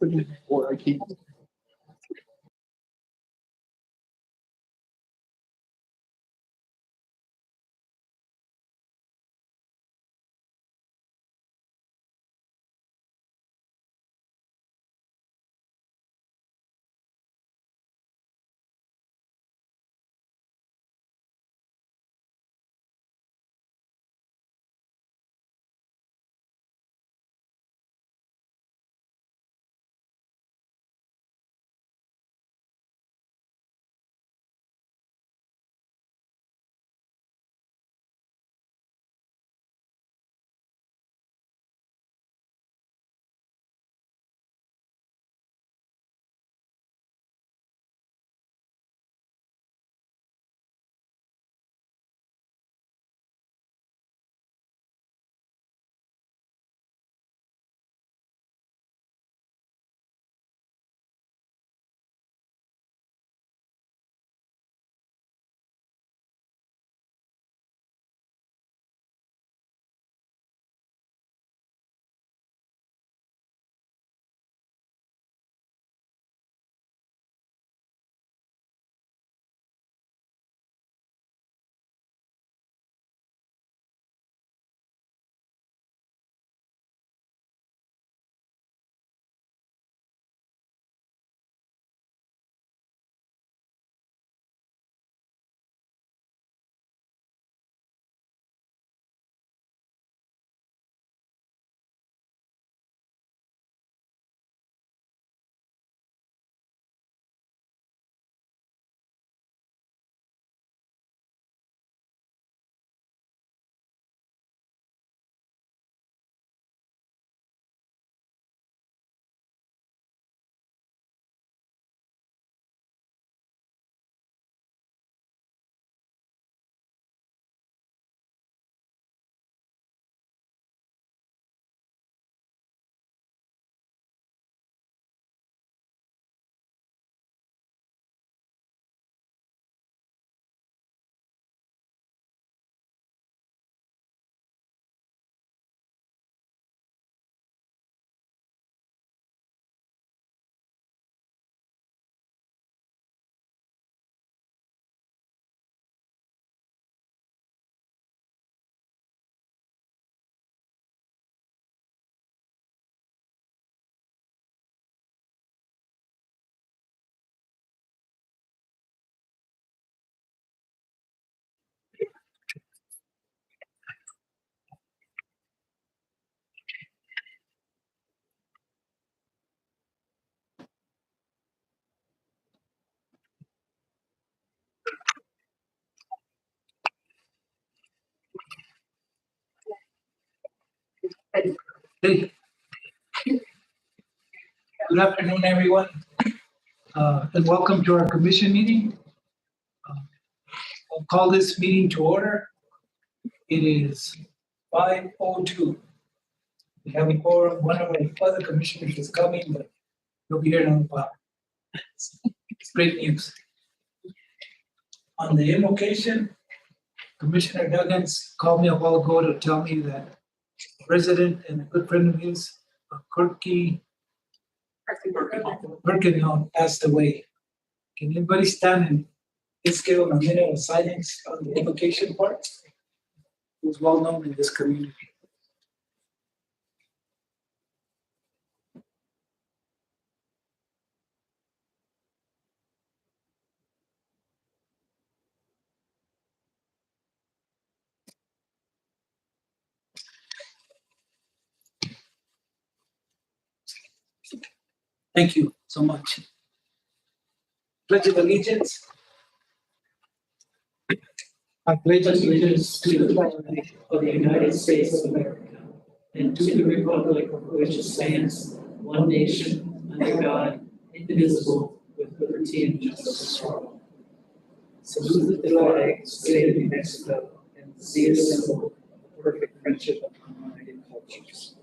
happening before I keep. Hey, good afternoon, everyone, and welcome to our commission meeting. I'll call this meeting to order. It is 5:02. We have a quorum. One of our other commissioners is coming, but he'll be here in a while. It's great news. On the invocation, Commissioner Duggins called me a while ago to tell me that a resident and a good friend of his, Kirky Birkenau, passed away. Can anybody stand and just give him a minute of silence on the invocation part? He was well known in this community. Thank you so much. Pledge of allegiance. I pledge allegiance to the flag of the United States of America and to the republic for which it stands, one nation, under God, indivisible, with liberty and justice for all. Salute the flag, state of New Mexico, and see a symbol of perfect friendship among united cultures.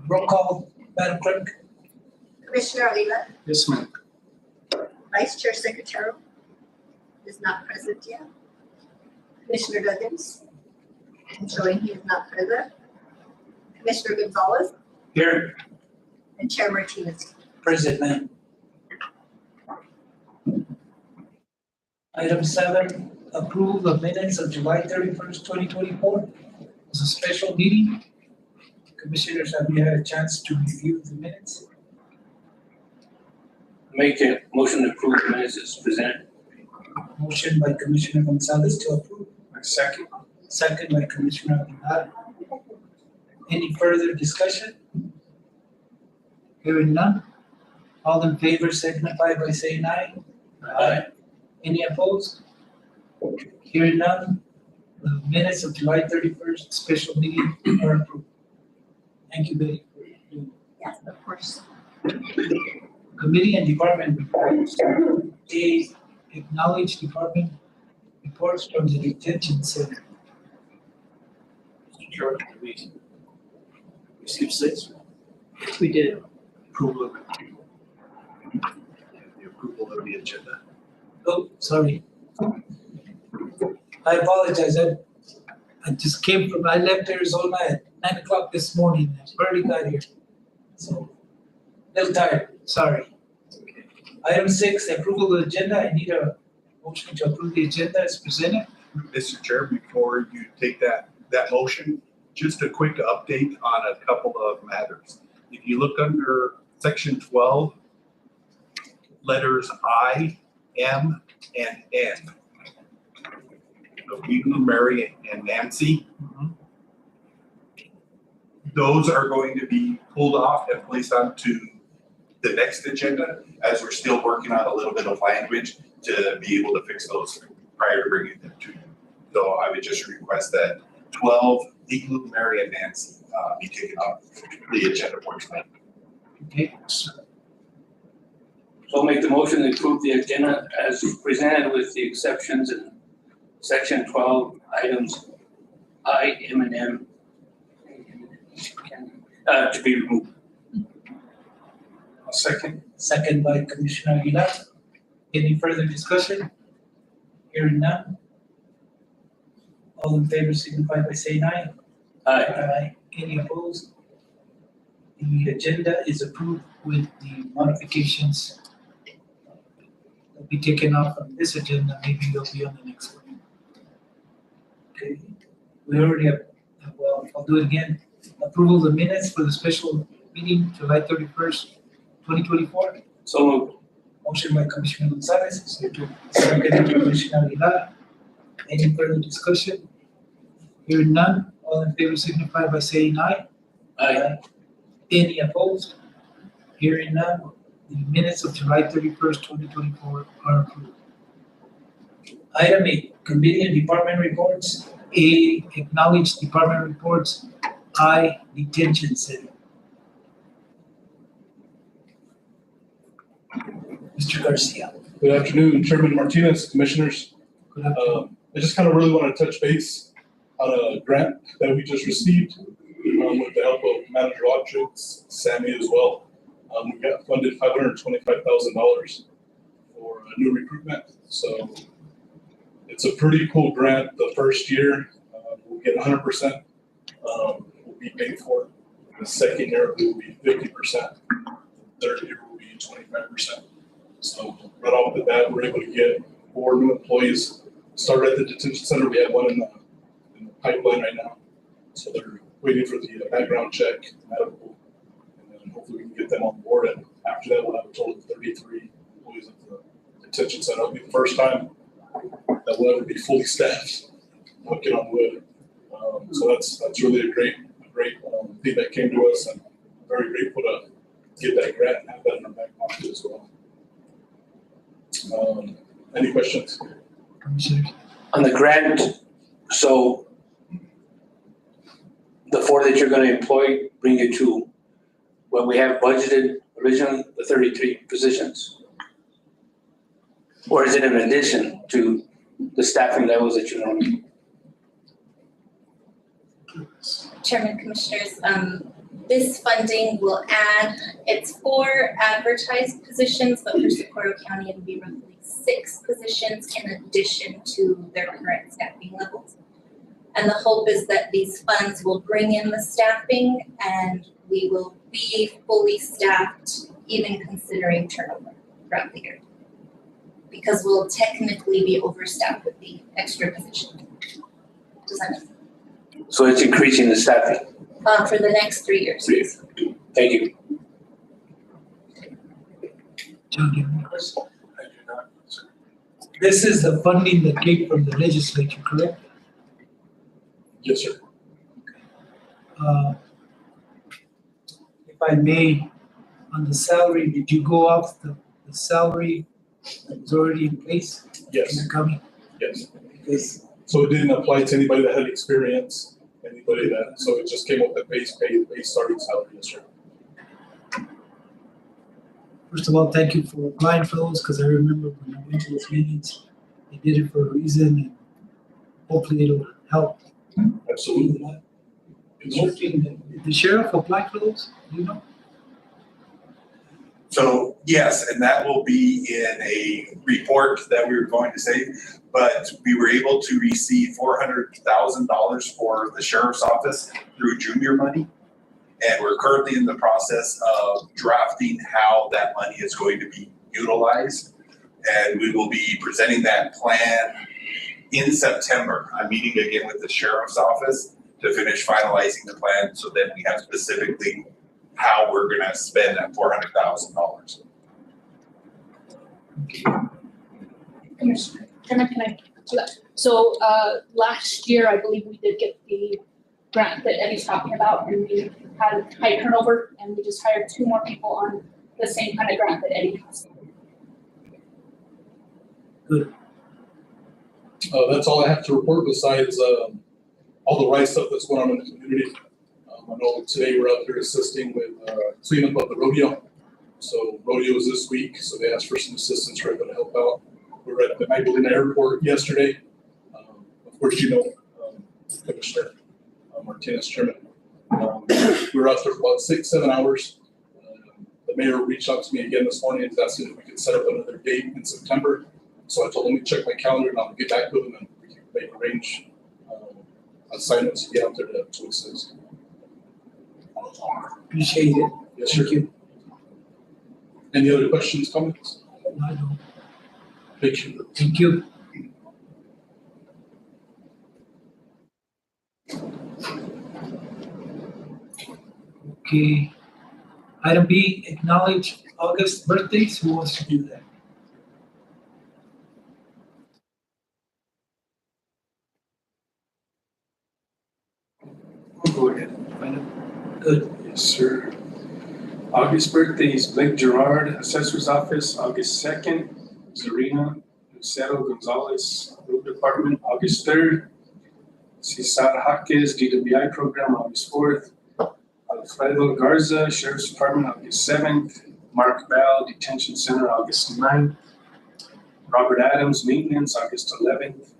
roll call, Madam Clerk. Commissioner Oliva, Yes, ma'am. Vice Chair Secretary is not present yet. Commissioner Duggins, and showing he is not present. Commissioner Gonzalez Here. and Chair Martinez. Present, ma'am. Item 7, approval of minutes of July 31st, 2024. It's a special meeting. Commissioners, have you had a chance to review the minutes? Make a motion to approve the minutes as presented. Motion by Commissioner Gonzalez to approve. Second. Second by Commissioner Aguilar. Any further discussion? Hearing none. All in favor signify by saying aye. Aye. Any opposed? Hearing none. The minutes of July 31st special meeting are approved. Thank you, Betty. for doing that. Yes, of course. Committee and department reports. A, acknowledge department reports from the detention center. Mr. Chairman, we received 6. We did. Approval of the approval of the agenda. Oh, sorry. I apologize. I just came from, I left Arizona at 9 o'clock this morning. I barely got here. So, a little tired, sorry. Item 6, approval of the agenda. I need a motion to approve the agenda as presented. Mr. Chair, before you take that motion, just a quick update on a couple of matters. If you look under section 12, letters I, M, and N. So Eagle, Mary, and Nancy. Those are going to be pulled off and placed onto the next agenda, as we're still working on a little bit of language to be able to fix those prior to bringing them to you. So I would just request that 12, Eagle, Mary, and Nancy be taken off the agenda for tonight. Okay, So I'll make the motion to approve the agenda as presented with the exceptions in section 12, items I, M, and M to be removed. Second. second by Commissioner Aguilar. Any further discussion? Hearing none. All in favor signify by saying aye. Aye. Any opposed? The agenda is approved with the modifications that will be taken off from this agenda. Maybe they'll be on the next one. Okay, we already have, well, I'll do it again. Approval of the minutes for the special meeting, July 31st, 2024. So moved. Motion by Commissioner Gonzalez, second by Commissioner Aguilar. Any further discussion? Hearing none, all in favor signify by saying aye. Aye. Any opposed? Hearing none, the minutes of July 31st, 2024 are approved. Item 8, committee and department reports. A, acknowledge department reports. I, detention center. Mr. Garcia. Good afternoon, Chairman Martinez, Commissioners. Good afternoon. I just kind of really want to touch base on a grant that we just received with the help of Manager Optrix, Sammy as well. We got funded $525,000 for a new recruitment. So it's a pretty cool grant. The first year we'll get 100%. Will be paid for. The second year will be 50%. The third year will be 25%. So right off the bat, we're able to get 4 new employees started at the detention center. We have one in the pipeline right now. So they're waiting for the background check, medical, and then hopefully we can get them on board. And after that, we'll have a total of 33 employees at the detention center. It'll be the first time that we'll ever be fully staffed. Knocking on wood. So that's really a great thing that came to us, and I'm very grateful to get that grant and have that in our back pocket as well. Any questions? Commissioner. On the grant, so the 4 that you're gonna employ bring you to what we have budgeted originally, the 33 positions? Or is it in addition to the staffing levels that you normally? Chairman, Commissioners, this funding will add, it's 4 advertised positions, but for Socorro County, it'll be roughly 6 positions in addition to their current staffing levels. And the hope is that these funds will bring in the staffing and we will be fully staffed, even considering turnover throughout the year. Because we'll technically be overstaffed with the extra position. Does that make sense? So it's increasing the staffing. For the next 3 years. Thank you. John, do you have any questions? I do not, sir. This is the funding that came from the legislature, correct? Yes, sir. If I may, on the salary, did you go off the salary that was already in place? Yes, In the county? yes. Because So it didn't apply to anybody that had experience, anybody that, so it just came up with base pay, base starting salary, yes, sir. first of all, thank you for applying for those, because I remember when I went to those meetings, they did it for a reason, and hopefully it'll help. Absolutely. Yes, sir. Did the sheriff apply for those? Do you know? So yes, and that will be in a report that we were going to say, but we were able to receive $400,000 for the sheriff's office through junior money. And we're currently in the process of drafting how that money is going to be utilized. And we will be presenting that plan in September. I'm meeting again with the sheriff's office to finish finalizing the plan so that we have specifically how we're gonna spend that $400,000. Commissioner, can I do that? So last year, I believe we did get the grant that Eddie's talking about, and we had high turnover, and we just hired 2 more people on the same kind of grant that Eddie has. That's all I have to report besides all the right stuff that's going on in the community. I know today we're out there assisting with cleanup of the rodeo. So rodeo is this week, so they asked for some assistance. We're able to help out. We were at the Magdalena Airport yesterday. Of course, you know, Commissioner Martinez, Chairman. We were out there for about 6-7 hours. The mayor reached out to me again this morning and asking if we could set up another date in September. So I told him to check my calendar and I'll get back with him and we can make arrange assignments to get out there to assist. Appreciate it. Yes, sir. Thank you. Any other questions, comments? I don't. Thank you. Thank you. Okay. Item B, acknowledge August birthdays. Who wants to do that? I'll go ahead. Good. Yes, sir. August birthday is Blake Gerard, Assessor's Office, August 2nd. Zarina Lucero Gonzalez, Road Department, August 3rd. Cesar Jaquez, DWI Program, August 4th. Alfredo Garza, Sheriff's Department, August 7th. Mark Bell, Detention Center, August 9th. Robert Adams, Maintenance, August 11th.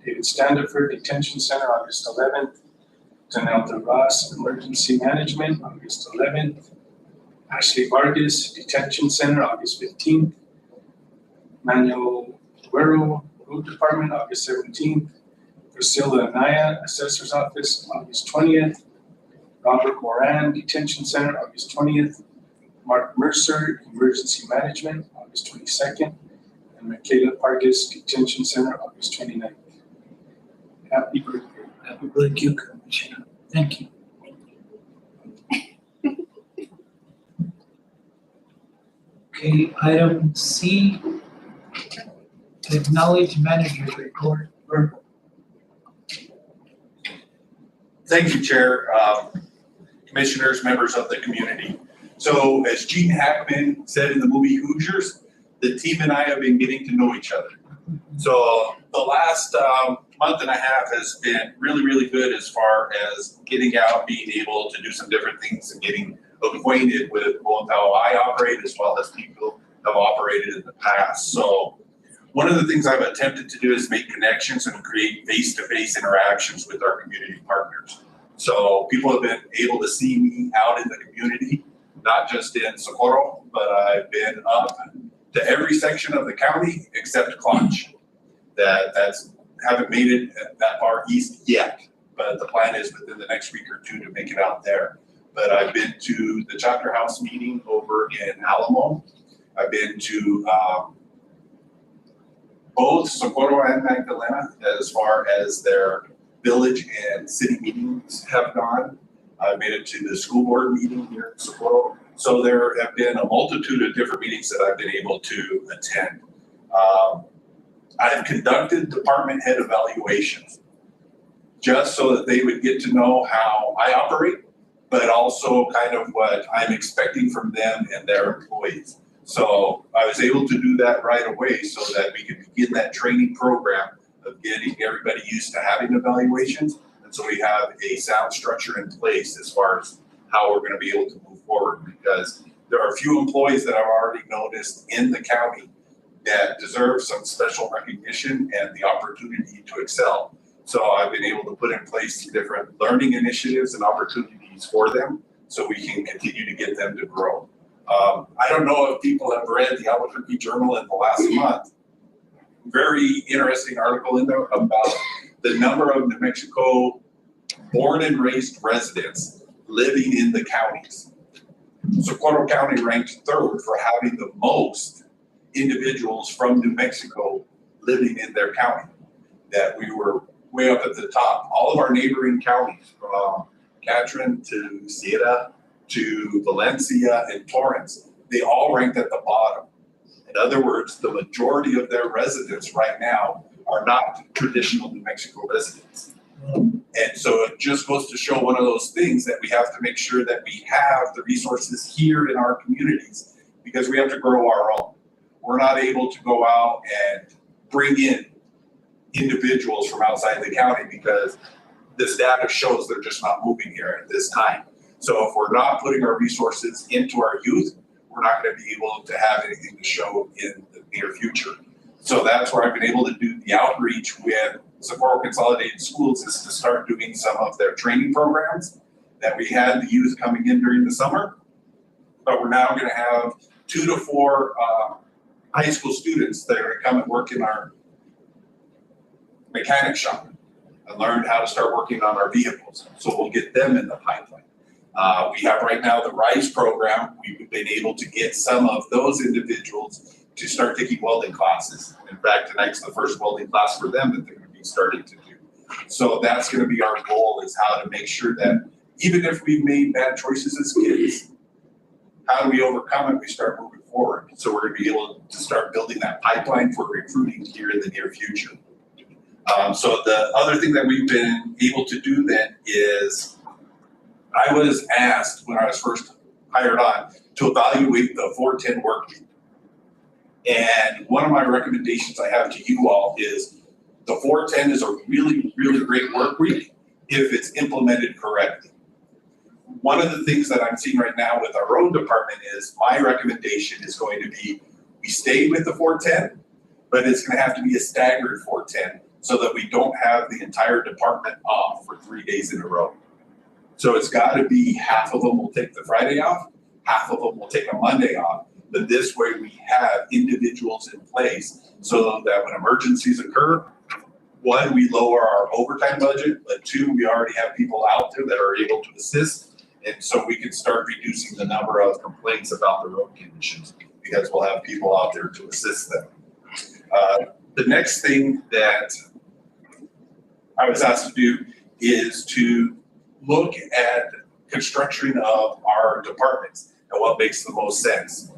David Standiford, Detention Center, August 11th. Danelta Ross, Emergency Management, August 11th. Ashley Vargas, Detention Center, August 15th. Manuel Guerrero, Road Department, August 17th. Priscilla Anaya, Assessor's Office, August 20th. Robert Moran, Detention Center, August 20th. Mark Mercer, Emergency Management, August 22nd. And Michaela Pargas, Detention Center, August 29th. Happy birthday. Happy birthday, Commissioner. Thank you. Okay, item C, acknowledge manager's report. Thank you, Chair, Commissioners, members of the community. So as Gene Hackman said in the movie Hoosiers, the team and I have been getting to know each other. So the last month and a half has been really, really good as far as getting out, being able to do some different things and getting acquainted with both how I operate as well as people have operated in the past. So one of the things I've attempted to do is make connections and create face-to-face interactions with our community partners. So people have been able to see me out in the community, not just in Socorro, but I've been up to every section of the county except Clutch. That's haven't made it that far east yet, but the plan is within the next week or two to make it out there. But I've been to the chapter house meeting over in Alamo. I've been to both Socorro and Magdalena as far as their village and city meetings have gone. I made it to the school board meeting here in Socorro. So there have been a multitude of different meetings that I've been able to attend. I've conducted department head evaluations just so that they would get to know how I operate, but also kind of what I'm expecting from them and their employees. So I was able to do that right away so that we could begin that training program of getting everybody used to having evaluations. And so we have a sound structure in place as far as how we're going to be able to move forward, because there are a few employees that I've already noticed in the county that deserve some special recognition and the opportunity to excel. So I've been able to put in place different learning initiatives and opportunities for them so we can continue to get them to grow. I don't know if people have read the Albuquerque Journal in the last month. Very interesting article in there about the number of New Mexico born and raised residents living in the counties. Socorro County ranked third for having the most individuals from New Mexico living in their county. That we were way up at the top. All of our neighboring counties, from Catron to Sierra to Valencia and Torrance, they all ranked at the bottom. In other words, the majority of their residents right now are not traditional New Mexico residents. And so it just goes to show one of those things that we have to make sure that we have the resources here in our communities, because we have to grow our own. We're not able to go out and bring in individuals from outside the county because this data shows they're just not moving here at this time. So if we're not putting our resources into our youth, we're not going to be able to have anything to show in the near future. So that's where I've been able to do the outreach with Socorro Consolidated Schools, is to start doing some of their training programs that we had the youth coming in during the summer. But we're now going to have 2 to 4 high school students that are going to come and work in our mechanic shop and learn how to start working on our vehicles. So we'll get them in the pipeline. We have right now the RISE program. We've been able to get some of those individuals to start taking welding classes. In fact, tonight's the first welding class for them that they're going to be starting to do. So that's going to be our goal, is how to make sure that even if we've made bad choices as kids, how do we overcome it? We start moving forward. So we're going to be able to start building that pipeline for recruiting here in the near future. So the other thing that we've been able to do then is, I was asked when I was first hired on to evaluate the 410 work week. And one of my recommendations I have to you all is the 410 is a really, really great work week if it's implemented correctly. One of the things that I'm seeing right now with our own department is, my recommendation is going to be, we stay with the 410, but it's going to have to be a staggered 410 so that we don't have the entire department off for 3 days in a row. So it's got to be half of them will take the Friday off, half of them will take a Monday off. But this way we have individuals in place so that when emergencies occur, 1, we lower our overtime budget, but 2, we already have people out there that are able to assist. And so we can start reducing the number of complaints about the road conditions, because we'll have people out there to assist them. The next thing that I was asked to do is to look at construction of our departments and what makes the most sense.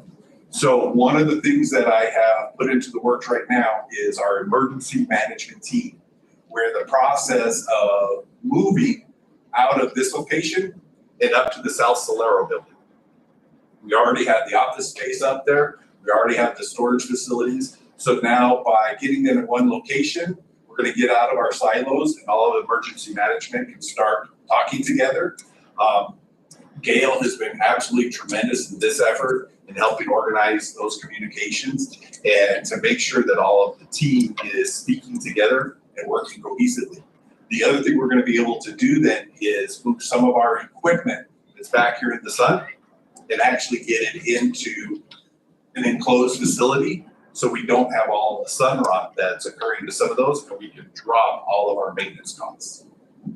So one of the things that I have put into the works right now is our emergency management team, where the process of moving out of this location and up to the South Solero building. We already have the office space up there. We already have the storage facilities. So now by getting them in one location, we're going to get out of our silos, and all of emergency management can start talking together. Gail has been absolutely tremendous in this effort in helping organize those communications and to make sure that all of the team is speaking together and working cohesively. The other thing we're going to be able to do then is move some of our equipment that's back here in the sun and actually get it into an enclosed facility So we don't have all the sun rot that's occurring to some of those, and we can drop all of our maintenance costs.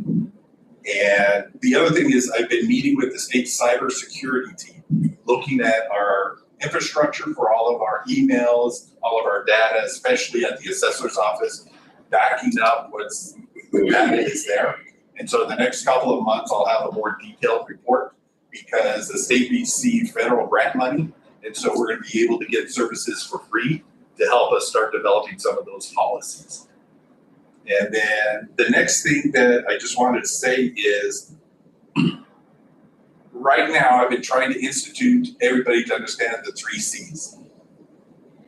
And the other thing is I've been meeting with the state cybersecurity team, looking at our infrastructure for all of our emails, all of our data, especially at the assessor's office, backing up what's the data is there. And so in the next couple of months, I'll have a more detailed report because the state received federal grant money. And so we're going to be able to get services for free to help us start developing some of those policies. And then the next thing that I just wanted to say is, right now I've been trying to institute everybody to understand the 3 C's.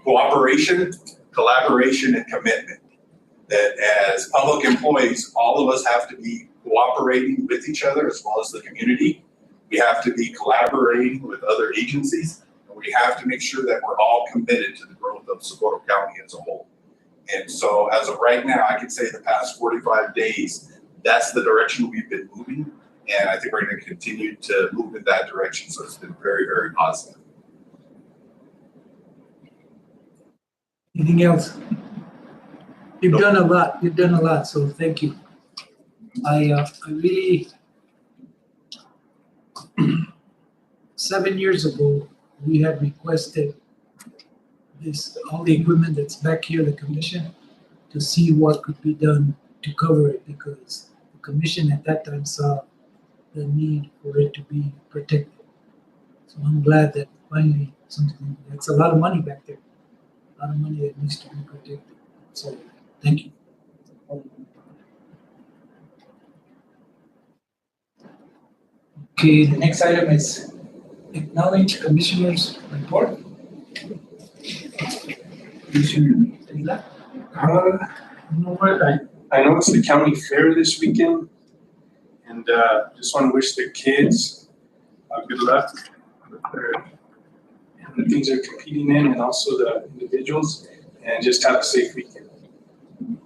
Cooperation, collaboration, and commitment. That as public employees, all of us have to be cooperating with each other as well as the community. We have to be collaborating with other agencies. And we have to make sure that we're all committed to the growth of Socorro County as a whole. And so as of right now, I can say the past 45 days, that's the direction we've been moving. And I think we're going to continue to move in that direction. So it's been very, very positive. Anything else? You've done a lot, so thank you. I really, 7 years ago, we had requested all the equipment that's back here, the commission, to see what could be done to cover it, because the commission at that time saw the need for it to be protected. So I'm glad that finally something, that's a lot of money back there, a lot of money that needs to be protected. So thank you. Okay, the next item is acknowledge commissioner's report. Commissioner Taylor. You know what, I know it's the county fair this weekend, and just want to wish the kids good luck with the things they're competing in, and also the individuals, and just have a safe weekend.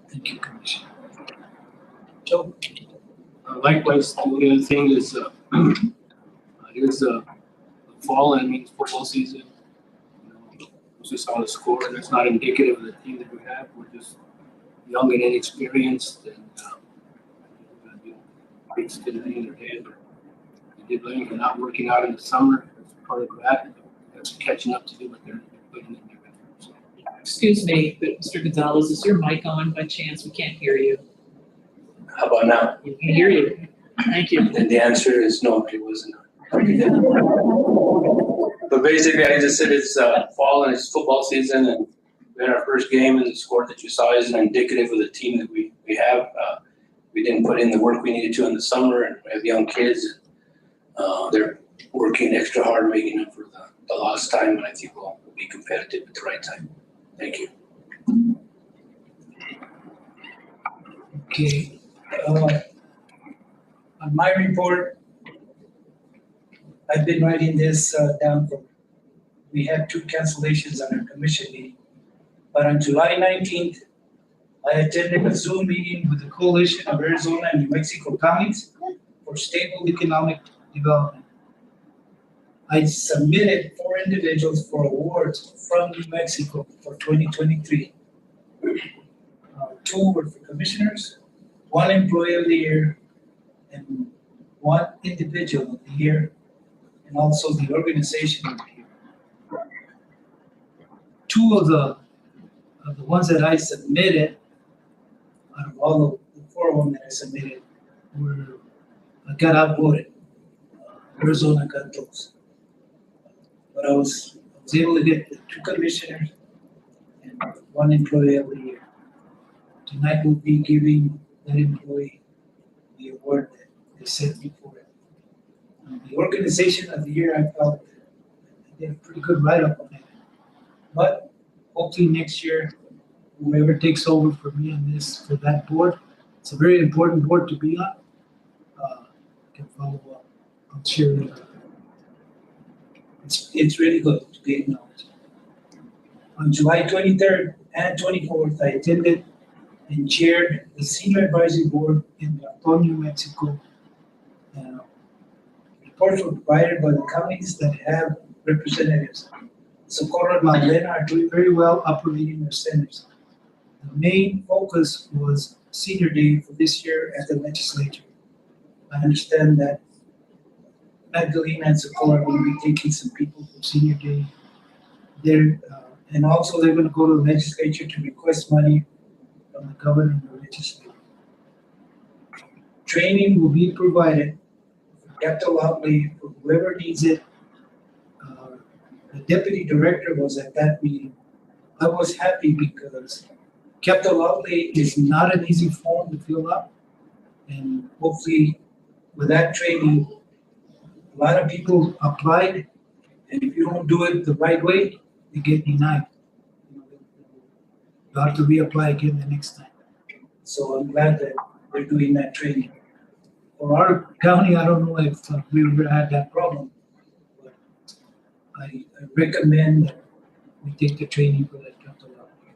Thank you, Commissioner. Joe. Likewise, the only other thing is it is fall, and it means football season. It's just on the score, and it's not indicative of the team that we have. We're just young and inexperienced, and it's going to be in their head. But they did blame for not working out in the summer. It's part of that. That's catching up to do what they're putting in there. So. Excuse me, but Mr. Gonzalez, is your mic on by chance? We can't hear you. How about now? We can hear you. Thank you. And the answer is no, it wasn't. But basically, I just said it's fall and it's football season, and we had our first game, and the score that you saw isn't indicative of the team that we have. We didn't put in the work we needed to in the summer, and we have young kids. They're working extra hard, making up for the lost time, and I think we'll be competitive at the right time. Thank you. Okay. On my report, I've been writing this down for, we had 2 cancellations on our commission meeting. But on July 19th, I attended a Zoom meeting with the Coalition of Arizona and New Mexico Counties for Stable Economic Development. I submitted 4 individuals for awards from New Mexico for 2023. 2 were for commissioners, 1 employee of the year, and 1 individual of the year, and also the organization of the year. 2 of the ones that I submitted, out of all of the 4 of them that I submitted, got outvoted. Arizona got those. But I was able to get the 2 commissioners and 1 employee of the year. Tonight we'll be giving that employee the award that they sent me for it. The organization of the year, I felt they did a pretty good write-up on it. But hopefully next year, whoever takes over for me on this, for that board, it's a very important board to be on. Can follow up. I'm sure it's really good to be acknowledged. On July 23rd and 24th, I attended and chaired the Senior Advisory Board in Antonio, Mexico. Reports were provided by the counties that have representatives. Socorro and Magdalena are doing very well operating their centers. The main focus was Senior Day for this year at the legislature. I understand that Magdalena and Socorro will be taking some people from Senior Day there, and also they're going to go to the legislature to request money from the governor and the legislature. Training will be provided for capital outlay for whoever needs it. The deputy director was at that meeting. I was happy because capital outlay is not an easy form to fill out. And hopefully with that training, a lot of people applied, and if you don't do it the right way, you get denied. You have to reapply again the next time. So I'm glad that they're doing that training. For our county, I don't know if we ever had that problem, but I recommend that we take the training for that capital outlay.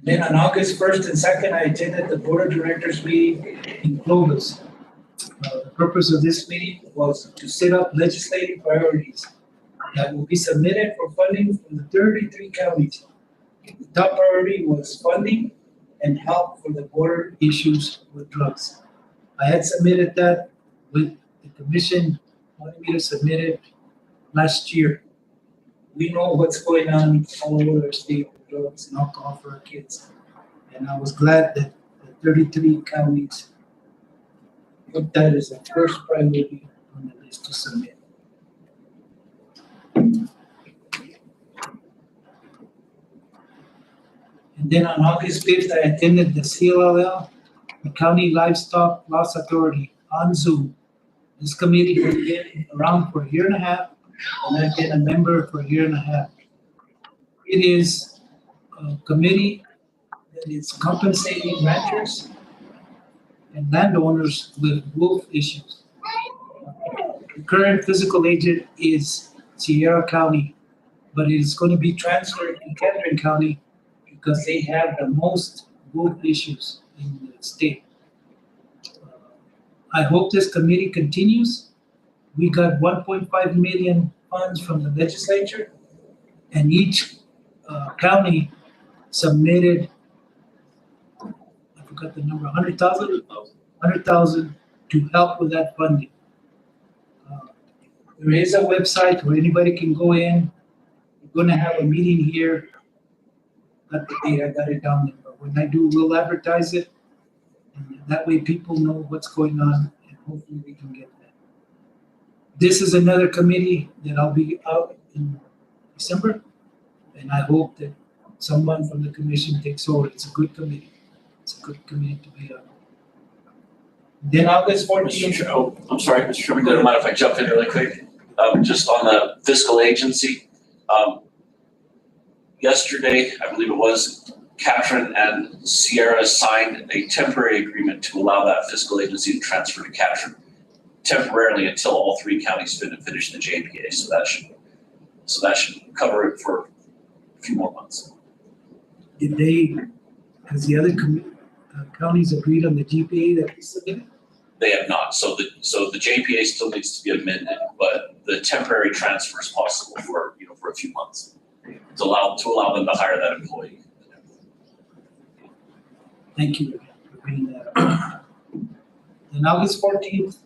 Then on August 1st and 2nd, I attended the Board of Directors meeting in Clovis. The purpose of this meeting was to set up legislative priorities that will be submitted for funding from the 33 counties. The top priority was funding and help for the border issues with drugs. I had submitted that with the commission, wanted me to submit it last year. We know what's going on all over our state with drugs and alcohol for our kids. And I was glad that the 33 counties put that as a first priority on the list to submit. And then on August 5th, I attended the CLLL, the County Livestock Loss Authority, on Zoom. This committee has been around for a year and a half, and I've been a member for a year and a half. It is a committee that is compensating ranchers and landowners with wolf issues. The current physical agent is Sierra County, but it is going to be transferred to Catherine County because they have the most wolf issues in the state. I hope this committee continues. We got 1.5 million funds from the legislature, and each county submitted, I forgot the number, 100,000 to help with that funding. There is a website where anybody can go in. We're gonna have a meeting here. Got the date, I got it down there, but when I do, we'll advertise it. And that way people know what's going on, and hopefully we can get that. This is another committee that I'll be out in December, and I hope that someone from the commission takes over. It's a good committee. It's a good committee to be on. Then August 14th. I'm sorry, Mr. Chairman, don't mind if I jump in really quick? Just on the fiscal agency. Yesterday, I believe it was, Catherine and Sierra signed a temporary agreement to allow that fiscal agency to transfer to Catherine temporarily until all three counties finish the JPA. So that should cover it for a few more months. Did they, has the other counties agreed on the GPA that we submitted? They have not. So the JPA still needs to be amended, but the temporary transfer is possible for a few months to allow them to hire that employee. Thank you for bringing that up. On August 14th,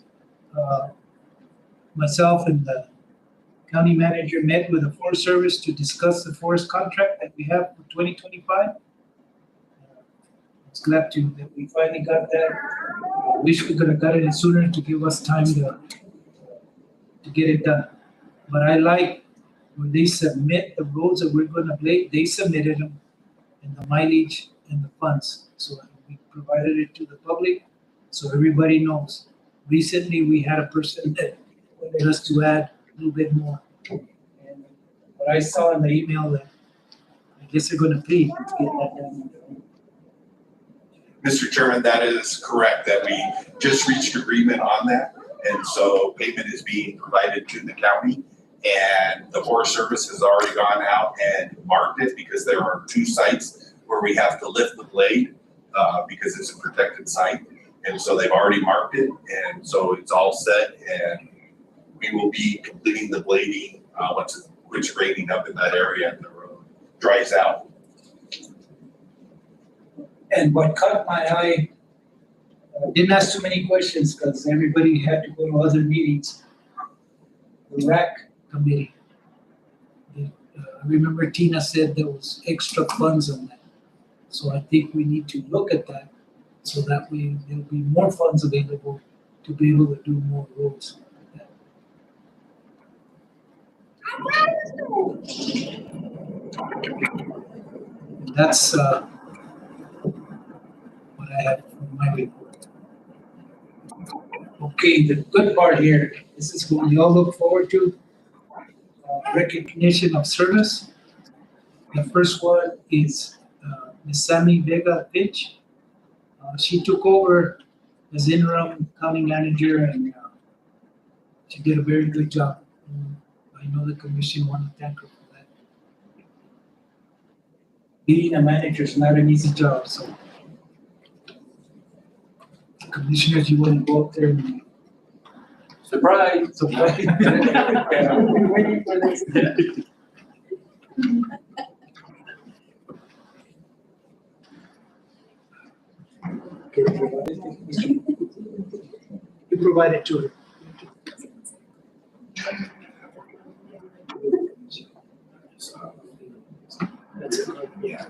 myself and the county manager met with the Forest Service to discuss the forest contract that we have for 2025. I was glad that we finally got that. I wish we could have got it sooner to give us time to get it done. But I like when they submit the roads that we're going to blade, they submitted them and the mileage and the funds. So we provided it to the public so everybody knows. Recently, we had a person that wanted us to add a little bit more. And what I saw in the email that I guess they're going to pay to get that done. Mr. Chairman, that is correct, that we just reached agreement on that. And so payment is being provided to the county, and the Forest Service has already gone out and marked it because there are 2 sites where we have to lift the blade because it's a protected site. And so they've already marked it, and so it's all set, and we will be completing the blading, once it quits raining up in that area and the road dries out. And what caught my eye, didn't ask too many questions because everybody had to go to other meetings. The RAC committee. I remember Tina said there was extra funds on that. So I think we need to look at that so that way there'll be more funds available to be able to do more roads. That's what I have for my report. Okay, the good part here, this is what we all look forward to. Recognition of service. The first one is Ms. Sammy Vega Pitch. She took over as interim county manager and she did a very good job. I know the commission want to thank her for that. Being a manager is not an easy job, so. Commissioners, you want to go up there and. Surprise. Surprise. Yeah, we've been waiting for this. You provide it to her. That's it. Yeah.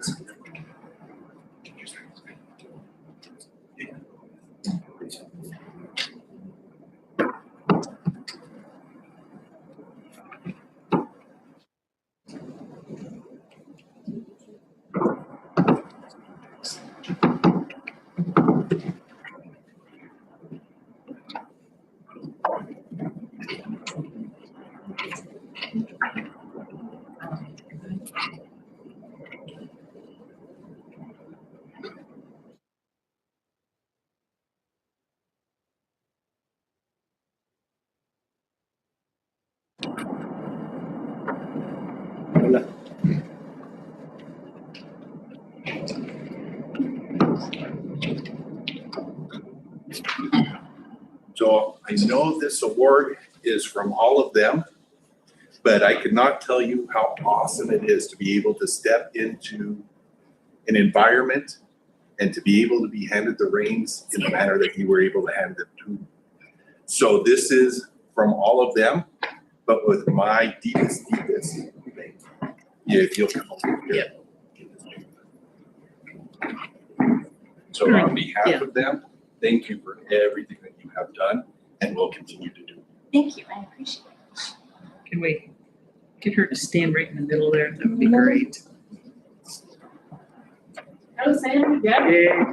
So I know this award is from all of them, but I could not tell you how awesome it is to be able to step into an environment and to be able to be handed the reins in the manner that you were able to hand them to. So this is from all of them, but with my deepest thank you. Yeah, if you'll come over here. So on behalf of them, thank you for everything that you have done and will continue to do. Thank you, I appreciate it. Can we get her to stand right in the middle there? That would be great. Hello, Sam. Yeah.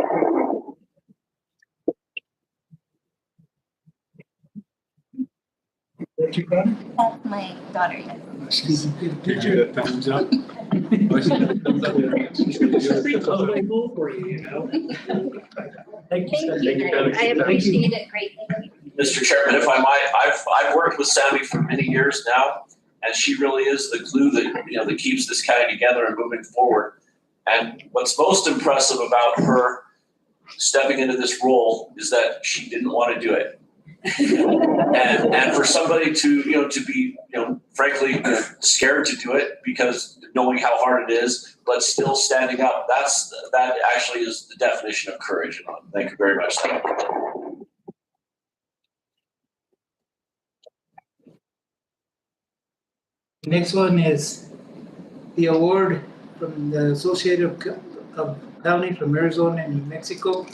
What you got? That's my daughter, yes. She's a good Give picture. you the thumbs up. For you, you know? Thank you, Stan. Thank you, I appreciate it greatly. Mr. Chairman, if I might, I've worked with Sammy for many years now, and she really is the glue that, that keeps this county together and moving forward. And what's most impressive about her stepping into this role is that she didn't want to do it. And for somebody to be frankly scared to do it because knowing how hard it is, but still standing up, that actually is the definition of courage. Thank you very much. Next one is the award from the Associated of County from Arizona and New Mexico.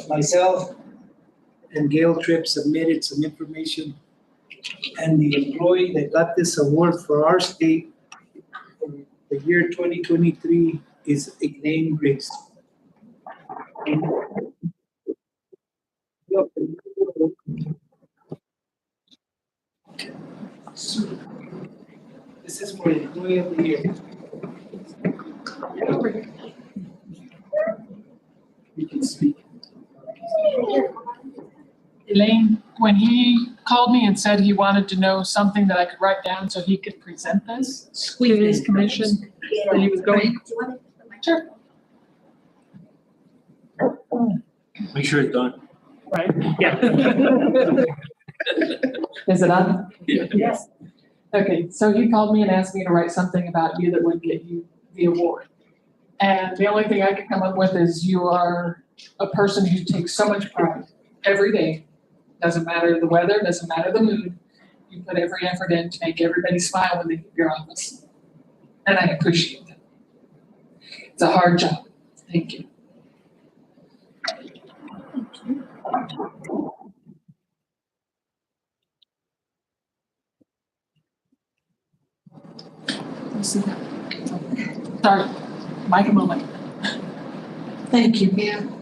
Myself and Gail Tripp submitted some information, and the employee that got this award for our state for the year 2023 is Elaine Grace. This is for Employee of the Year. You can speak. Elaine, when he called me and said he wanted to know something that I could write down so he could present this to his commission, that he was going. Sure. Make sure it's done. Right, yeah. Is it on? Yeah. Yes. Okay, so he called me and asked me to write something about you that would get you the award. And the only thing I could come up with is you are a person who takes so much pride every day. Doesn't matter the weather, doesn't matter the mood. You put every effort in to make everybody smile when they leave your office. And I appreciate that. It's a hard job. Thank you. Sorry, Mike, a moment. Thank you, ma'am,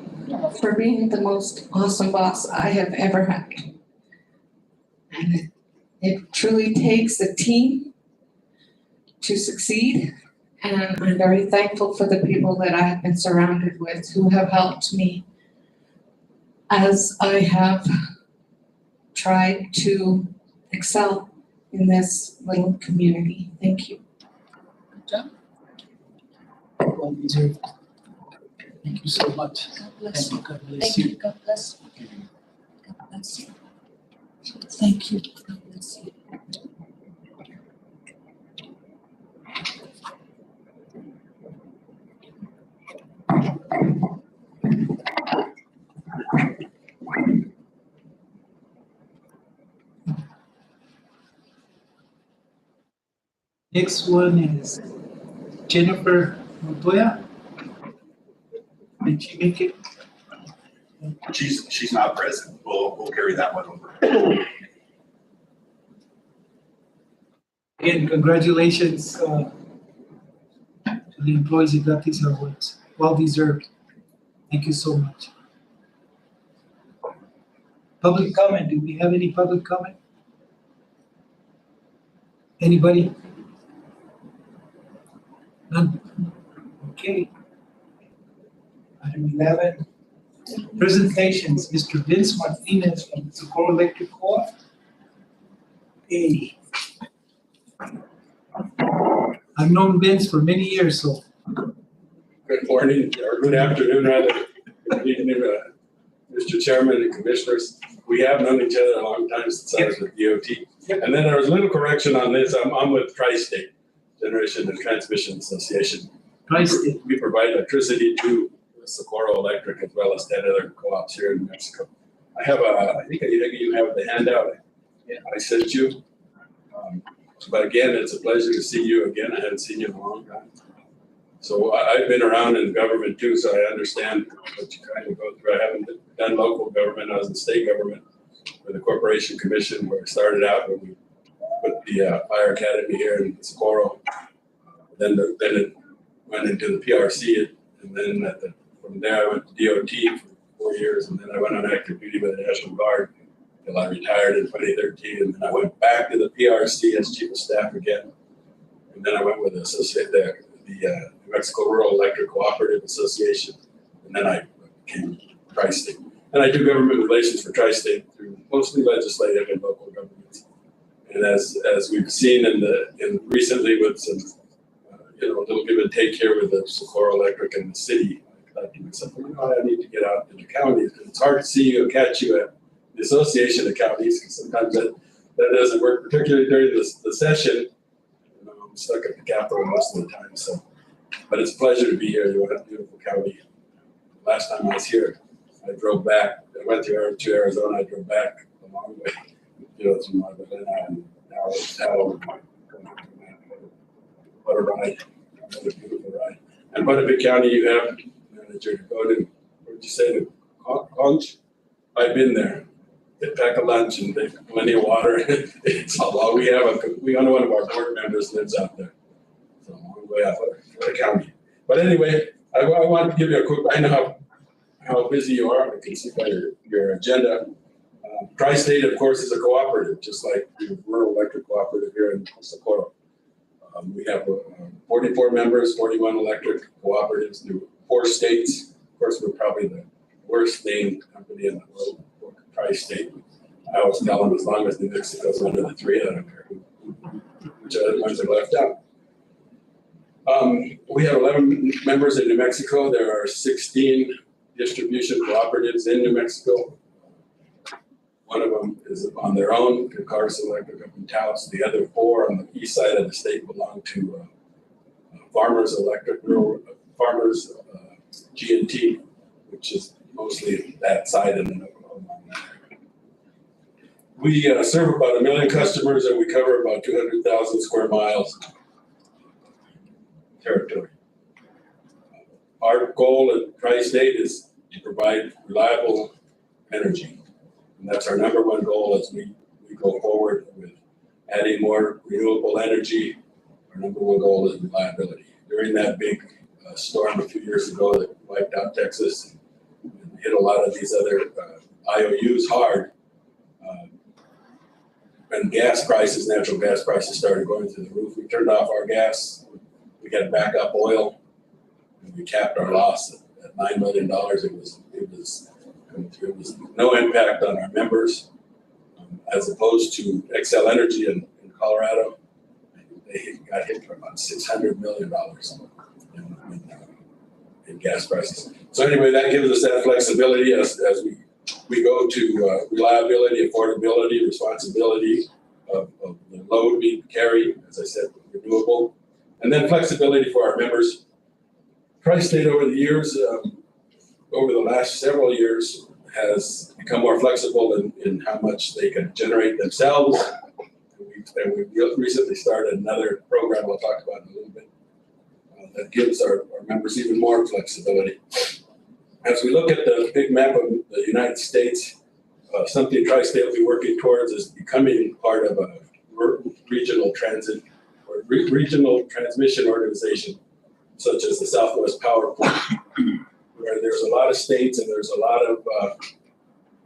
for being the most awesome boss I have ever had. And it truly takes a team to succeed. And I'm very thankful for the people that I have been surrounded with who have helped me as I have tried to excel in this little community. Thank you. Good job. Well deserved. Thank you so much. God bless you. God bless Thank you. you. God bless you. God bless you. Thank you. God bless you. Next one is Jennifer Montoya. Did she make it? She's not present. We'll carry that one over. Again, congratulations to the employees who got these awards. Well deserved. Thank you so much. Public comment. Do we have any public comment? Anybody? None? Okay. Item 11. Presentations. Mr. Vince Martinez from Socorro Electric Co-op. Hey. I've known Vince for many years, so. Good morning, or good afternoon, rather. Good evening, Mr. Chairman and Commissioners. We have known each other a long time since I was with DOT. And then there was a little correction on this. I'm with Tri-State Generation and Transmission Association. Tri-State. We provide electricity to Socorro Electric as well as 10 other co-ops here in New Mexico. I have I think you have the handout I sent you. But again, it's a pleasure to see you again. I haven't seen you in a long time. So I've been around in government too, so I understand what you kind of go through. I haven't done local government. I was in state government with the Corporation Commission where I started out when we put the Fire Academy here in Socorro. Then it went into the PRC, and then from there I went to DOT for 4 years, and then I went on active duty with the National Guard until I retired in 2013, and then I went back to the PRC as Chief of Staff again, and then I went with the New Mexico Rural Electric Cooperative Association, and then I became Tri-State. And I do government relations for Tri-State through mostly legislative and local governments. And as we've seen in recently with some a little give and take here with the Socorro Electric and the city, I thought to myself, I need to get out to the counties because it's hard to see you or catch you at the Association of Counties because sometimes that doesn't work, particularly during the session. I'm stuck at the Capitol most of the time, so. But it's a pleasure to be here. You have a beautiful county. Last time I was here, I drove back. I went to Arizona. I drove back a long way, through Magdalena and Tallow. What a ride. What a beautiful ride. And what a big county you have. Manager to go to, what did you say, to Conch? I've been there. They pack a lunch and they have plenty of water. It's a long. We know one of our board members lives out there. So a long way out for the county. But anyway, I want to give you a quick, I know how busy you are. I can see by your agenda. Tri-State, of course, is a cooperative, just like the Rural Electric Cooperative here in Socorro. We have 44 members, 41 electric cooperatives through 4 states. Of course, we're probably the worst named company in the world, Tri-State. I always tell them as long as New Mexico's under the 3, I don't care which other ones are left out. We have 11 members in New Mexico. There are 16 distribution cooperatives in New Mexico. One of them is on their own, to Carson Electric up in Taos. The other 4 on the east side of the state belong to Farmers Electric, Farmers G&T, which is mostly that side in Oklahoma. We serve about 1 million customers and we cover about 200,000 square miles territory. Our goal at Tri-State is to provide reliable energy. And that's our #1 goal as we go forward with adding more renewable energy. Our #1 goal is reliability. During that big storm a few years ago that wiped out Texas and hit a lot of these other IOUs hard, when gas prices, natural gas prices started going through the roof, we turned off our gas. We got backup oil, and we capped our loss at $9 million. It was no impact on our members, as opposed to Xcel Energy in Colorado. They got hit for about $600 million in gas prices. So anyway, that gives us that flexibility as we go to reliability, affordability, responsibility of the load we carry, as I said, renewable, and then flexibility for our members. Tri-State over the years, over the last several years, has become more flexible in how much they can generate themselves. And we recently started another program I'll talk about in a little bit that gives our members even more flexibility. As we look at the big map of the United States, something Tri-State will be working towards is becoming part of a regional transit or regional transmission organization, such as the Southwest Power Plant, where there's a lot of states and there's a lot of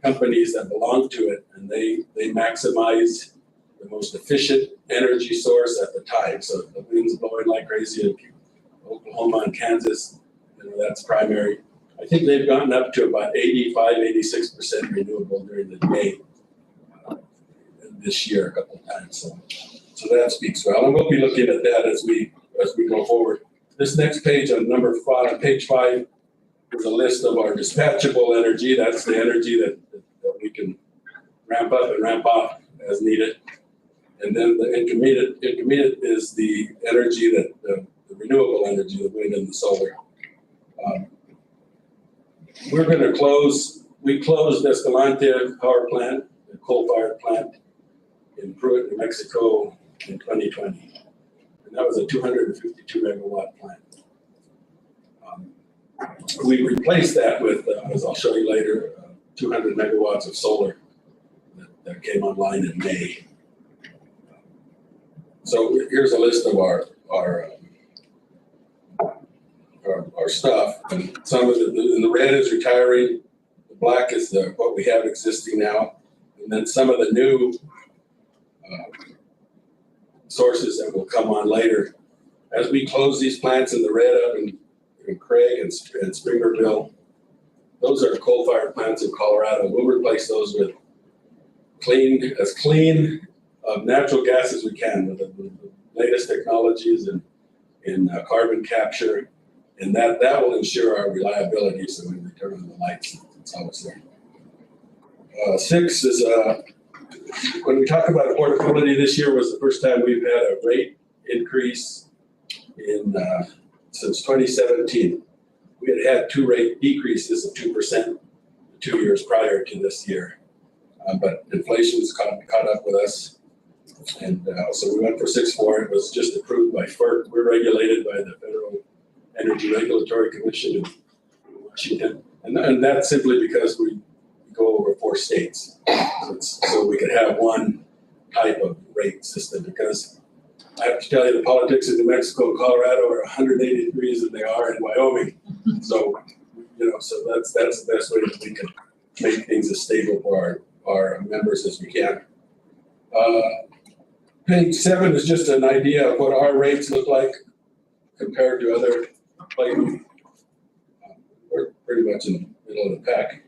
companies that belong to it, and they maximize the most efficient energy source at the time. So the wind's blowing like crazy in Oklahoma and Kansas, that's primary. I think they've gotten up to about 85–86% renewable during the day this year a couple of times. So that speaks well, and we'll be looking at that as we go forward. This next page on page 5 is a list of our dispatchable energy. That's the energy that we can ramp up and ramp off as needed. And then the intermediate is the energy that the renewable energy, the wind and the solar. We're going to we closed Escalante power plant, the coal-fired plant in Pruitt, New Mexico in 2020. And that was a 252 megawatt plant. We replaced that with, as I'll show you later, 200 megawatts of solar that came online in May. So here's a list of our stuff, and some of the red is retiring, the black is what we have existing now, and then some of the new sources that will come on later. As we close these plants in the red up in Craig and Springerville, those are coal-fired plants in Colorado. We'll replace those with as clean natural gas as we can with the latest technologies in carbon capture. And that will ensure our reliability, so when we turn on the lights, it's always there. 6 is, when we talk about affordability, this year was the first time we've had a rate increase since 2017. We had 2 rate decreases of 2% 2 years prior to this year. But inflation's caught up with us. And so we went for 6.4. It was just approved by FERC. We're regulated by the Federal Energy Regulatory Commission in Washington, and that's simply because we go over 4 states, so we could have one type of rate system. Because I have to tell you, the politics in New Mexico and Colorado are 180 degrees than they are in Wyoming. So so that's the best way that we can make things as stable for our members as we can. Page 7 is just an idea of what our rates look like compared to other. We're pretty much in the middle of the pack.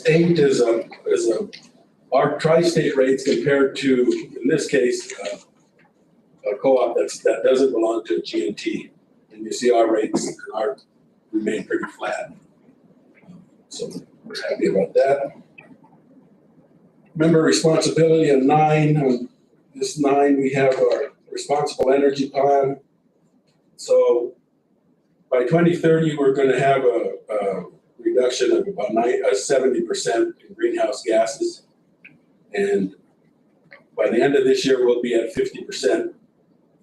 8 is our tri-state rates compared to, in this case, a co-op that doesn't belong to a G&T. And you see our rates remain pretty flat. So we're happy about that. member responsibility in 9. This 9, we have our responsible energy plan. So by 2030, we're going to have a reduction of about 70% in greenhouse gases. And by the end of this year, we'll be at 50%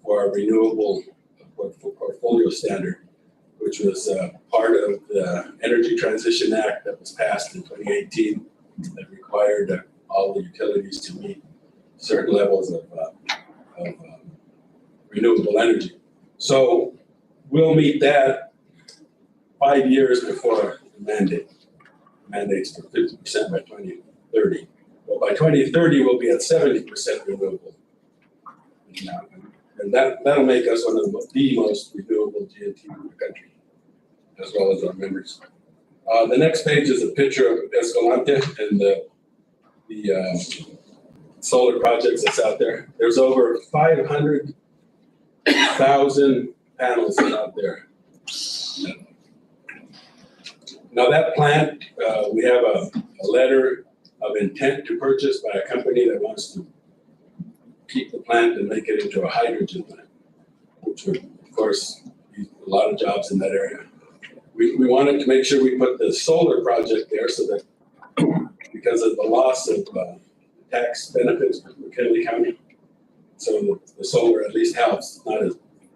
for our renewable portfolio standard, which was part of the Energy Transition Act that was passed in 2018 that required all the utilities to meet certain levels of renewable energy. So we'll meet that 5 years before the mandates for 50% by 2030. Well, by 2030, we'll be at 70% renewable. And that'll make us one of the most renewable GNT in the country, as well as our members. The next page is a picture of Escalante and the solar projects that's out there. There's over 500,000 panels out there. Now that plant, we have a letter of intent to purchase by a company that wants to keep the plant and make it into a hydrogen plant, which would, of course, be a lot of jobs in that area. We wanted to make sure we put the solar project there so that because of the loss of tax benefits for McKinley County, so the solar at least helps,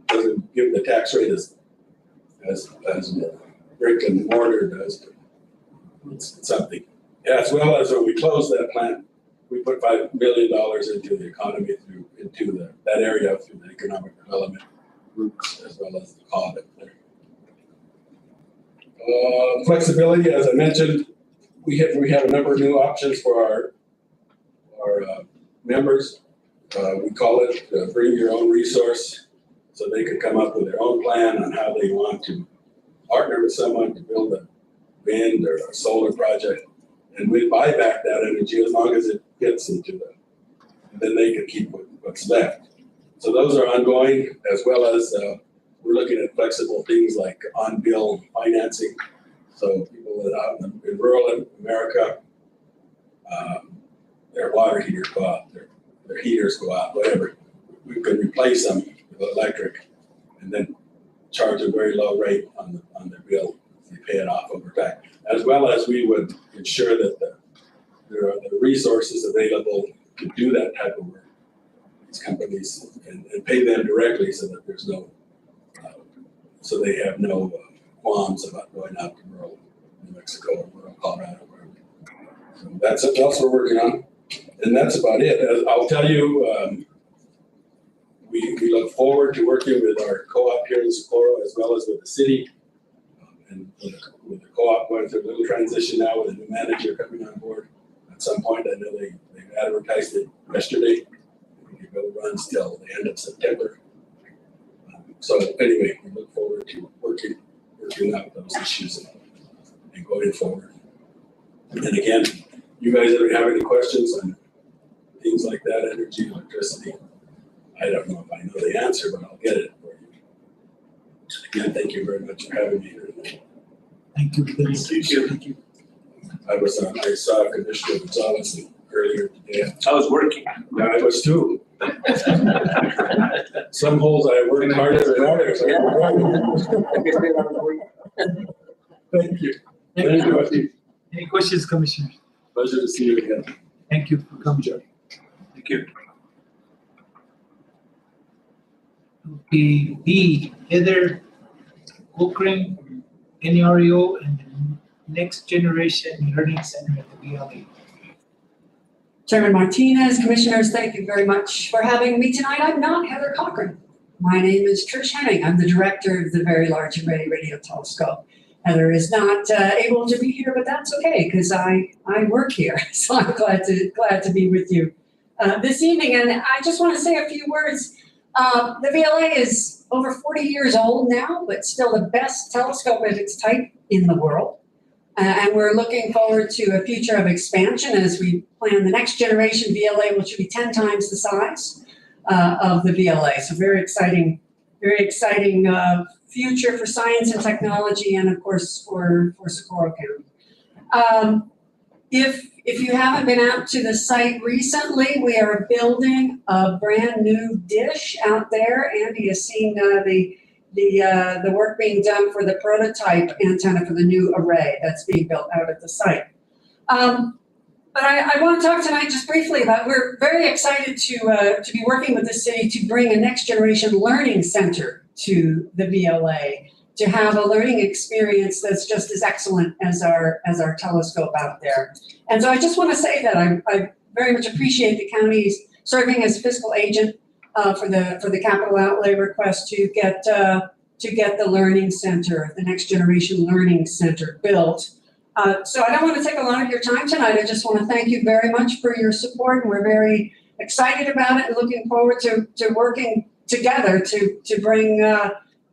doesn't give the tax rate as brick and mortar does. It's something. Yeah, as well as when we closed that plant, we put $5 million into the economy into that area through the economic development groups as well as the audit there. Flexibility, as I mentioned, we have a number of new options for our members. We call it bring your own resource, so they could come up with their own plan on how they want to partner with someone to build a wind or a solar project, and we buy back that energy as long as it gets into them, and then they can keep what's left. So those are ongoing, as well as we're looking at flexible things like on-bill financing. So people that out in rural America, their water heaters go out, their heaters go out, whatever. We can replace them with electric and then charge a very low rate on their bill if they pay it off over time. As well as we would ensure that there are the resources available to do that type of work. These companies and pay them directly so that there's no, so they have no qualms about going out to rural New Mexico or rural Colorado. So that's what else we're working on. And that's about it. I'll tell you, we look forward to working with our co-op here in Socorro as well as with the city. And with the co-op going through a little transition now with a new manager coming on board. At some point, I know they advertised it yesterday. It runs till the end of September. So anyway, we look forward to working out those issues and going forward. And again, you guys ever have any questions on things like that, energy, electricity? I don't know if I know the answer, but I'll get it for you. Again, thank you very much for having me here today. Thank you, Vince. Thank you. I saw Commissioner Gonzalez earlier today. I was working. Yeah, I was too. Some holes I worked harder than others. Thank you. Thank you. Any questions, Commissioner? Pleasure to see you again. Thank you for coming. Thank you. Okay, B, Heather Cochran, NREO, and the Next Generation Learning Center at the BLA. Chairman Martinez, Commissioners, thank you very much for having me tonight. I'm not Heather Cochran. My name is Trish Henning. I'm the director of the Very Large Array Radio Telescope. Heather is not able to be here, but that's okay because I work here. So I'm glad to be with you this evening. And I just want to say a few words. The VLA is over 40 years old now, but still the best telescope of its type in the world. And we're looking forward to a future of expansion as we plan the next generation VLA, which will be 10 times the size of the VLA. So very exciting future for science and technology, and of course for Socorro County. If you haven't been out to the site recently, we are building a brand new dish out there. Andy has seen the work being done for the prototype antenna for the new array that's being built out at the site. But I want to talk tonight just briefly about, we're very excited to be working with the city to bring a next generation learning center to the VLA, to have a learning experience that's just as excellent as our telescope out there. And so I just want to say that I very much appreciate the county's serving as fiscal agent for the capital outlay request to get the learning center, the next generation learning center built. So I don't want to take a lot of your time tonight. I just want to thank you very much for your support. We're very excited about it and looking forward to working together to bring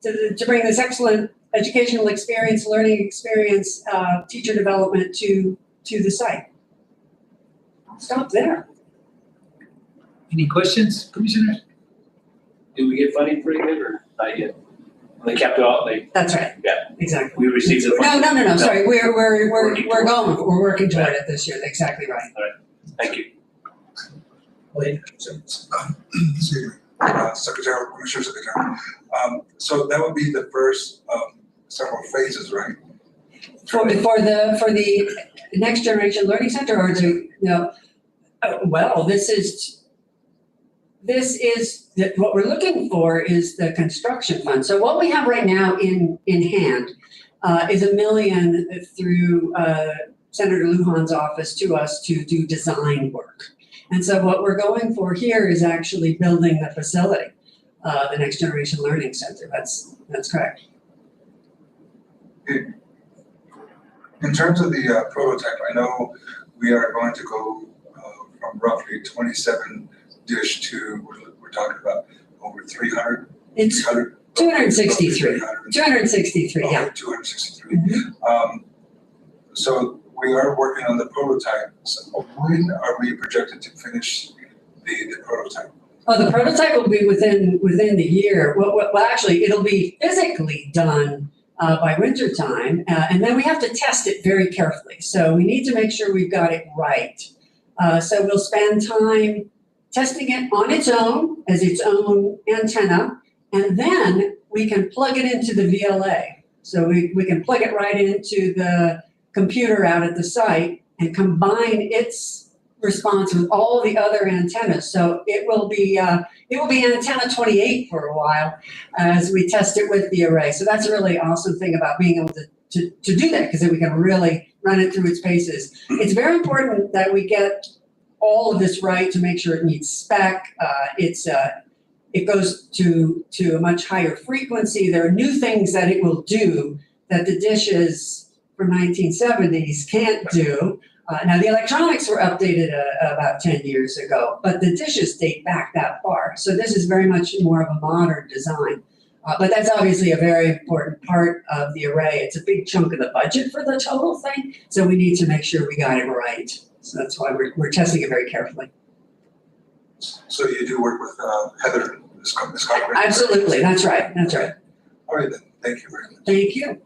this excellent educational experience, learning experience, teacher development to the site. I'll stop there. Any questions, commissioners? Did we get funding for it or not yet? They kept it all, That's right. Yeah. Exactly. We received the funding. No, sorry. We're working toward it this year. Exactly right. All right. Thank you. Wait. Secretary, Commissioner Secretary. So that would be the first of several phases, right? For the next generation learning center, or well, this is what we're looking for is the construction fund. So what we have right now in hand is $1 million through Senator Lujan's office to us to do design work. And so what we're going for here is actually building the facility, the Next Generation Learning Center. That's correct. In terms of the prototype, I know we are going to go from roughly 27 dish to, we're talking about over 300? It's 263. 263, yeah. 263. Mm-hmm. So we are working on the prototype. So when are we projected to finish the prototype? Oh, the prototype will be within the year. Well, actually, it'll be physically done by winter time, and then we have to test it very carefully. So we need to make sure we've got it right. So we'll spend time testing it on its own as its own antenna, and then we can plug it into the VLA. So we can plug it right into the computer out at the site and combine its response with all the other antennas. So it will be antenna 28 for a while as we test it with the array. So that's a really awesome thing about being able to do that, because then we can really run it through its paces. It's very important that we get all of this right to make sure it meets spec. It goes to a much higher frequency. There are new things that it will do that the dishes from 1970s can't do. Now the electronics were updated about 10 years ago, but the dishes date back that far. So this is very much more of a modern design. But that's obviously a very important part of the array. It's a big chunk of the budget for the total thing. So we need to make sure we got it right. So that's why we're testing it very carefully. So you do work with Heather, Ms. Cochran? Absolutely, that's right, that's right. All right then, thank you very much. Thank you.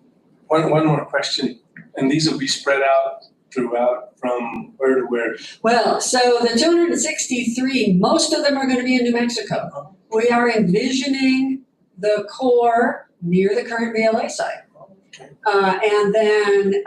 One more question, and these will be spread out throughout from where to where? Well, so the 263, most of them are going to be in New Mexico. We are envisioning the core near the current VLA site. And then,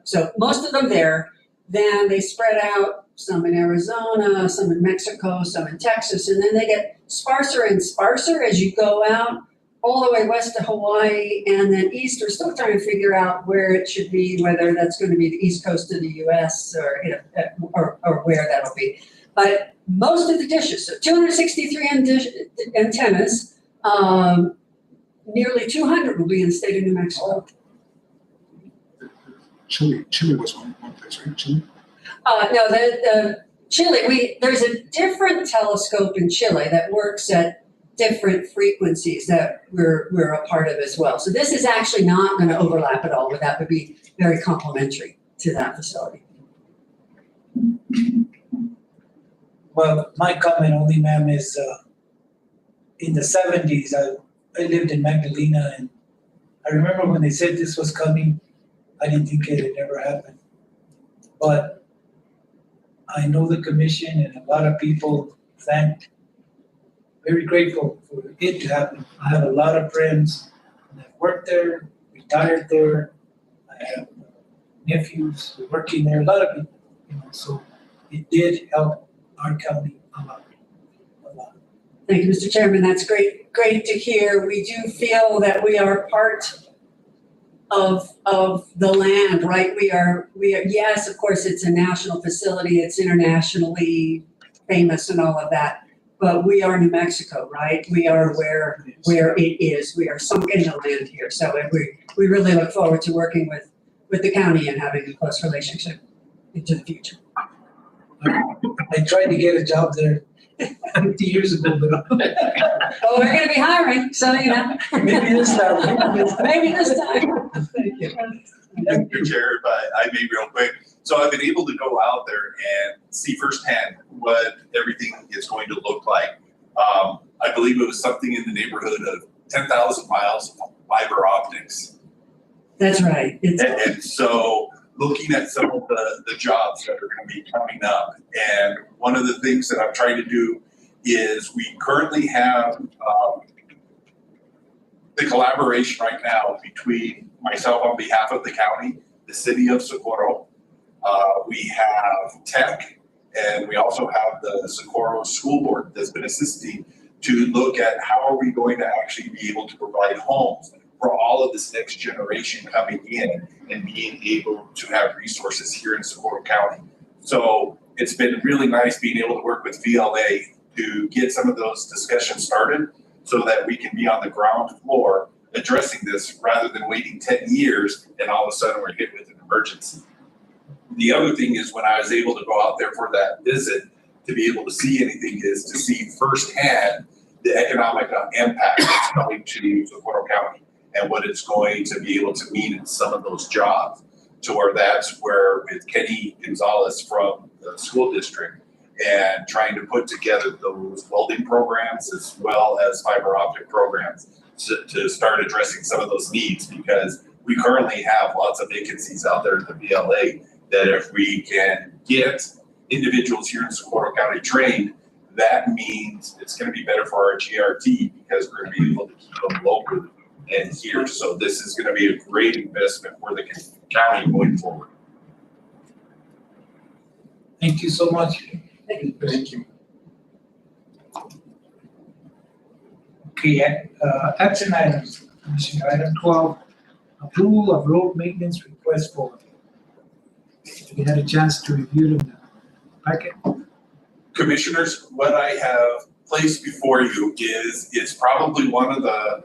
so most of them there, then they spread out, some in Arizona, some in Mexico, some in Texas, and then they get sparser and sparser as you go out all the way west to Hawaii, and then east. We're still trying to figure out where it should be, whether that's going to be the east coast of the U.S. or where that'll be. But most of the dishes, so 263 antennas, nearly 200 will be in the state of New Mexico. Chile was one place, right? Chile? No, the Chile, there's a different telescope in Chile that works at different frequencies that we're a part of as well. So this is actually not going to overlap at all, but that would be very complementary to that facility. Well, my comment only, ma'am, is in the 70s, I lived in Magdalena, and I remember when they said this was coming, I didn't think it had ever happened. But I know the commission and a lot of people thanked, very grateful for it to happen. I have a lot of friends that worked there, retired there. I have nephews working there, a lot of people, so it did help our county a lot. Thank you, Mr. Chairman. That's great to hear. We do feel that we are part of the land, right? We are, yes, of course, it's a national facility. It's internationally famous and all of that. But we are New Mexico, right? We are where it is. We are sunk in the land here. So we really look forward to working with the county and having a close relationship into the future. I tried to get a job there 50 years ago, but well, we're going to be hiring, so maybe this time. Maybe this time. Thank you. Mr. Chair, if I may real quick. So I've been able to go out there and see firsthand what everything is going to look like. I believe it was something in the neighborhood of 10,000 miles of fiber optics. That's right. And so looking at some of the jobs that are going to be coming up, and one of the things that I'm trying to do is we currently have the collaboration right now between myself on behalf of the county, the city of Socorro. We have tech, and we also have the Socorro School Board that's been assisting to look at how are we going to actually be able to provide homes for all of this next generation coming in and being able to have resources here in Socorro County. So it's been really nice being able to work with VLA to get some of those discussions started so that we can be on the ground floor addressing this rather than waiting 10 years and all of a sudden we're hit with an emergency. The other thing is when I was able to go out there for that visit to be able to see anything is to see firsthand the economic impact that's coming to Socorro County and what it's going to be able to mean in some of those jobs, to where that's where with Kenny Gonzalez from the school district and trying to put together those welding programs as well as fiber optic programs to start addressing some of those needs, because we currently have lots of vacancies out there in the BLA that if we can get individuals here in Socorro County trained, that means it's going to be better for our GRT because we're going to be able to keep them local and here. So this is going to be a great investment for the county going forward. Thank you so much. Thank you. Okay, action items. Commissioner, item 12, approval of road maintenance request form. You had a chance to review them. Packet. Commissioners, what I have placed before you is probably one of the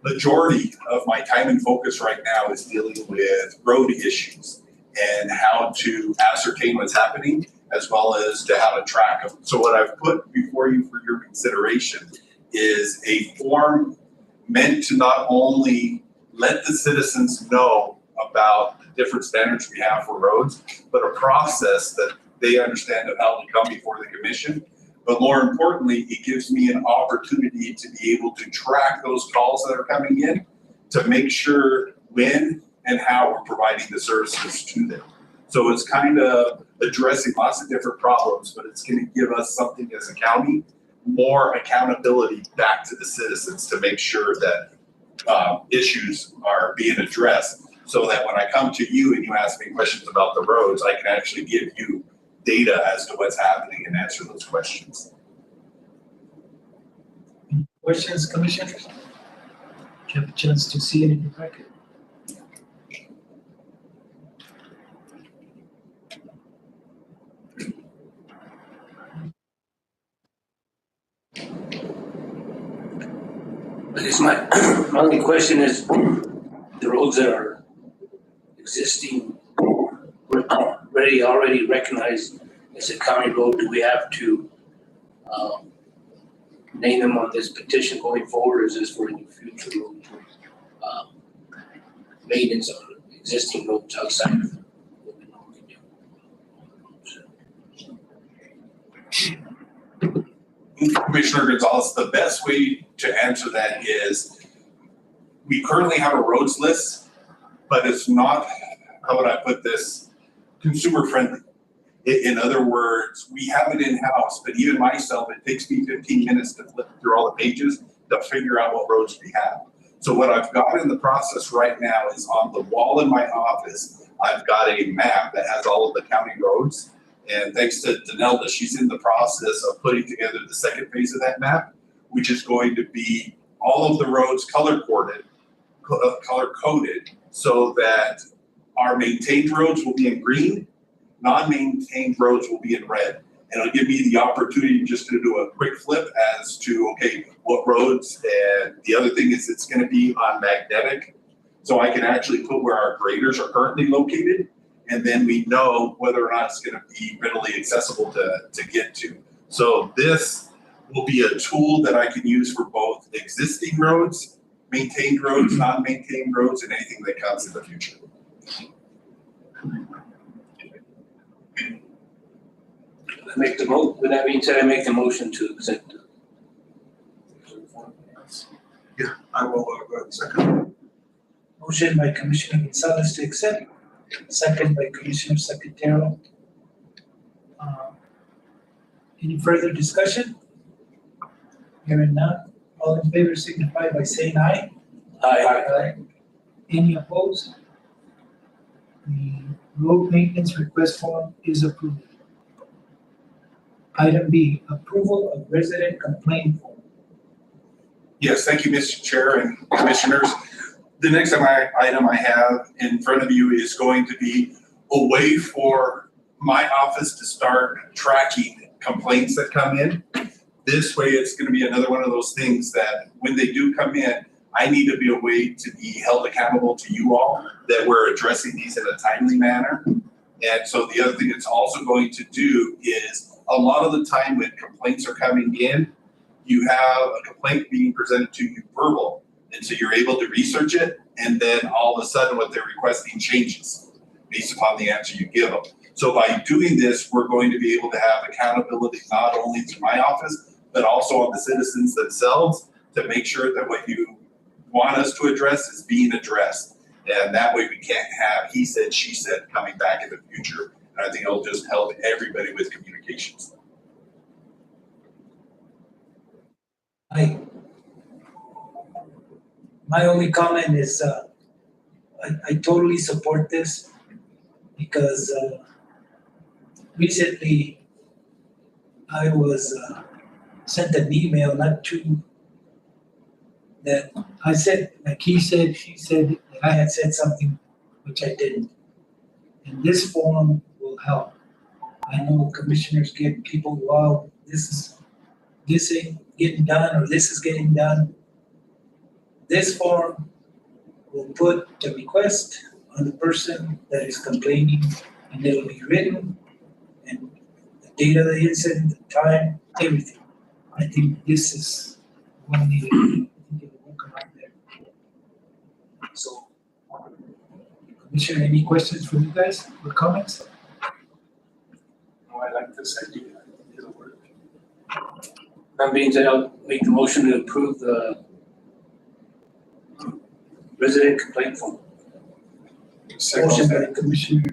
majority of my time and focus right now is dealing with road issues and how to ascertain what's happening as well as to how to track them. So what I've put before you for your consideration is a form meant to not only let the citizens know about the different standards we have for roads, but a process that they understand of how to come before the commission. But more importantly, it gives me an opportunity to be able to track those calls that are coming in to make sure when and how we're providing the services to them. So it's kind of addressing lots of different problems, but it's going to give us something as a county, more accountability back to the citizens to make sure that issues are being addressed, so that when I come to you and you ask me questions about the roads, I can actually give you data as to what's happening and answer those questions. Questions, commissioners? You have a chance to see it in your packet. I guess my only question is, the roads that are existing, already recognized as a county road, do we have to name them on this petition going forward, or is this for any future road maintenance on existing roads outside of what we normally do? Commissioner Gonzalez, the best way to answer that is we currently have a roads list, but it's not, how would I put this, consumer friendly. In other words, we have it in-house, but even myself, it takes me 15 minutes to flip through all the pages to figure out what roads we have. So what I've got in the process right now is on the wall in my office, I've got a map that has all of the county roads. And thanks to Danelda, she's in the process of putting together the second phase of that map, which is going to be all of the roads color-coded so that our maintained roads will be in green, non-maintained roads will be in red. And it'll give me the opportunity just to do a quick flip as to, okay, what roads, and the other thing is it's gonna be on magnetic. So I can actually put where our graders are currently located, and then we know whether or not it's gonna be readily accessible to get to. So this will be a tool that I can use for both existing roads, maintained roads, non-maintained roads, and anything that comes in the future. With that being said, I make the motion to accept. Yeah, I will go ahead and second. Motion by Commissioner Gonzalez to accept, second by Commissioner Secretarial. Any further discussion? Hearing none, all in favor signify by saying aye. Aye. Any opposed? The road maintenance request form is approved. Item B, approval of resident complaint form. Yes, thank you, Mr. Chair and Commissioners. The next item I have in front of you is going to be a way for my office to start tracking complaints that come in. This way, it's going to be another one of those things that when they do come in, I need to be a way to be held accountable to you all that we're addressing these in a timely manner. And so the other thing it's also going to do is a lot of the time when complaints are coming in, you have a complaint being presented to you verbal. And so you're able to research it, and then all of a sudden what they're requesting changes based upon the answer you give them. So by doing this, we're going to be able to have accountability not only to my office, but also on the citizens themselves to make sure that what you want us to address is being addressed. And that way we can't have he said, she said coming back in the future. And I think it'll just help everybody with communications. My only comment is I totally support this because recently I was sent an email, not to, that I said, like he said, she said, that I had said something which I didn't. And this form will help. I know commissioners get people, wow, this ain't getting done, or this is getting done. This form will put the request on the person that is complaining, and it'll be written, and the date of the incident, the time, everything. I think this is one needed. I think it'll work around there. So, Commissioner, any questions from you guys or comments? No, I like this idea. It'll work. That being said, I'll make the motion to approve the resident complaint form. Motion by Commissioner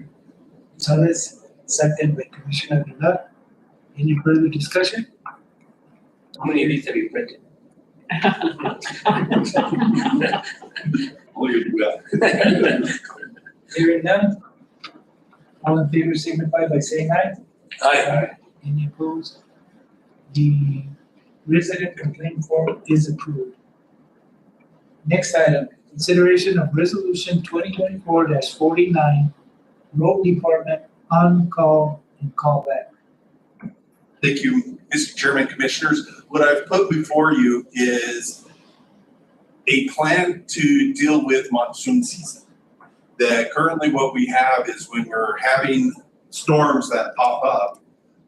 Gonzalez, second by Commissioner Aguilar. Any further discussion? How many of these have you printed? Will you do that? Hearing none. All in favor signify by saying aye. Aye. Any opposed? The resident complaint form is approved. Next item, consideration of resolution 2024-49, road department on-call and callback. Thank you, Mr. Chairman, Commissioners. What I've put before you is a plan to deal with monsoon season. That currently what we have is when we're having storms that pop up,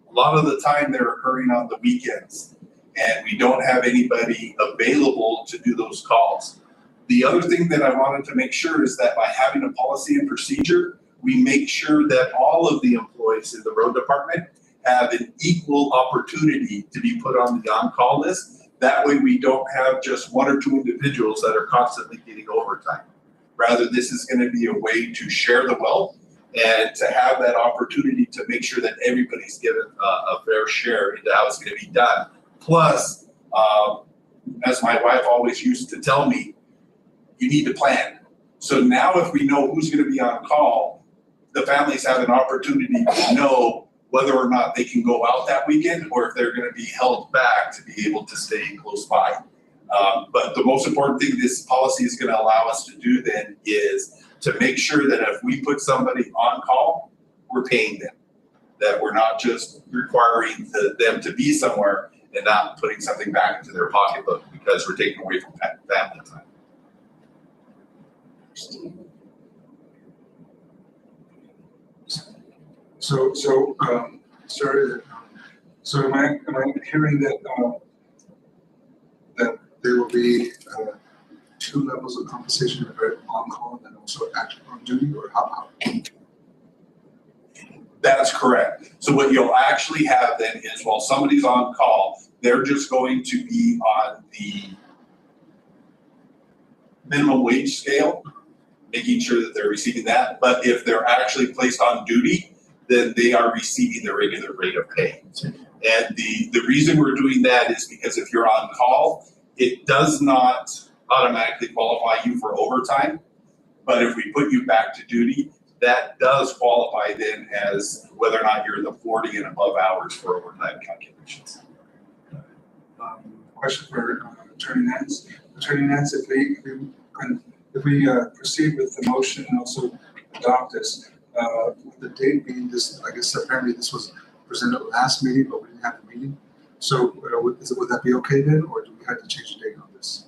a lot of the time they're occurring on the weekends, and we don't have anybody available to do those calls. The other thing that I wanted to make sure is that by having a policy and procedure, we make sure that all of the employees in the road department have an equal opportunity to be put on the on-call list. That way we don't have just one or two individuals that are constantly getting overtime. Rather, this is going to be a way to share the wealth And to have that opportunity to make sure that everybody's given a fair share into how it's gonna be done. Plus, as my wife always used to tell me, you need to plan. So now if we know who's gonna be on call, the families have an opportunity to know whether or not they can go out that weekend or if they're gonna be held back to be able to stay close by. But the most important thing this policy is gonna allow us to do then is to make sure that if we put somebody on call, we're paying them. That we're not just requiring them to be somewhere and not putting something back into their pocketbook because we're taking away from family time. So, sir, so am I hearing that, that there will be, 2 levels of compensation on call and also actually on duty, or how? That's correct. So what you'll actually have then is while somebody's on call, they're just going to be on the minimum wage scale, making sure that they're receiving that. But if they're actually placed on duty, then they are receiving the regular rate of pay. And the reason we're doing that is because if you're on call, it does not automatically qualify you for overtime. But if we put you back to duty, that does qualify then as whether or not you're in the 40 and above hours for overtime calculations. Question for Attorney Nance. Attorney Nance, if we proceed with the motion and also adopt this, with the date being this, I guess apparently this was presented last meeting, but we didn't have a meeting. So would that be okay then, or do we have to change the date on this?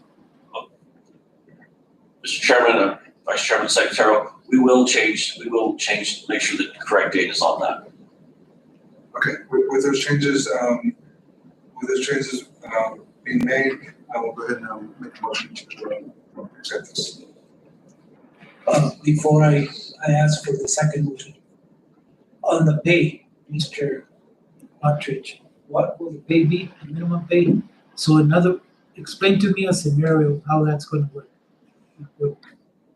Mr. Chairman, Vice Chairman Secretary, we will change, make sure the correct date is on that. Okay, with those changes, being made, I will go ahead and make a motion to accept this. Before I ask for the second motion, on the pay, Mr. Partridge, what will the pay be, the minimum pay? So explain to me a scenario how that's gonna work.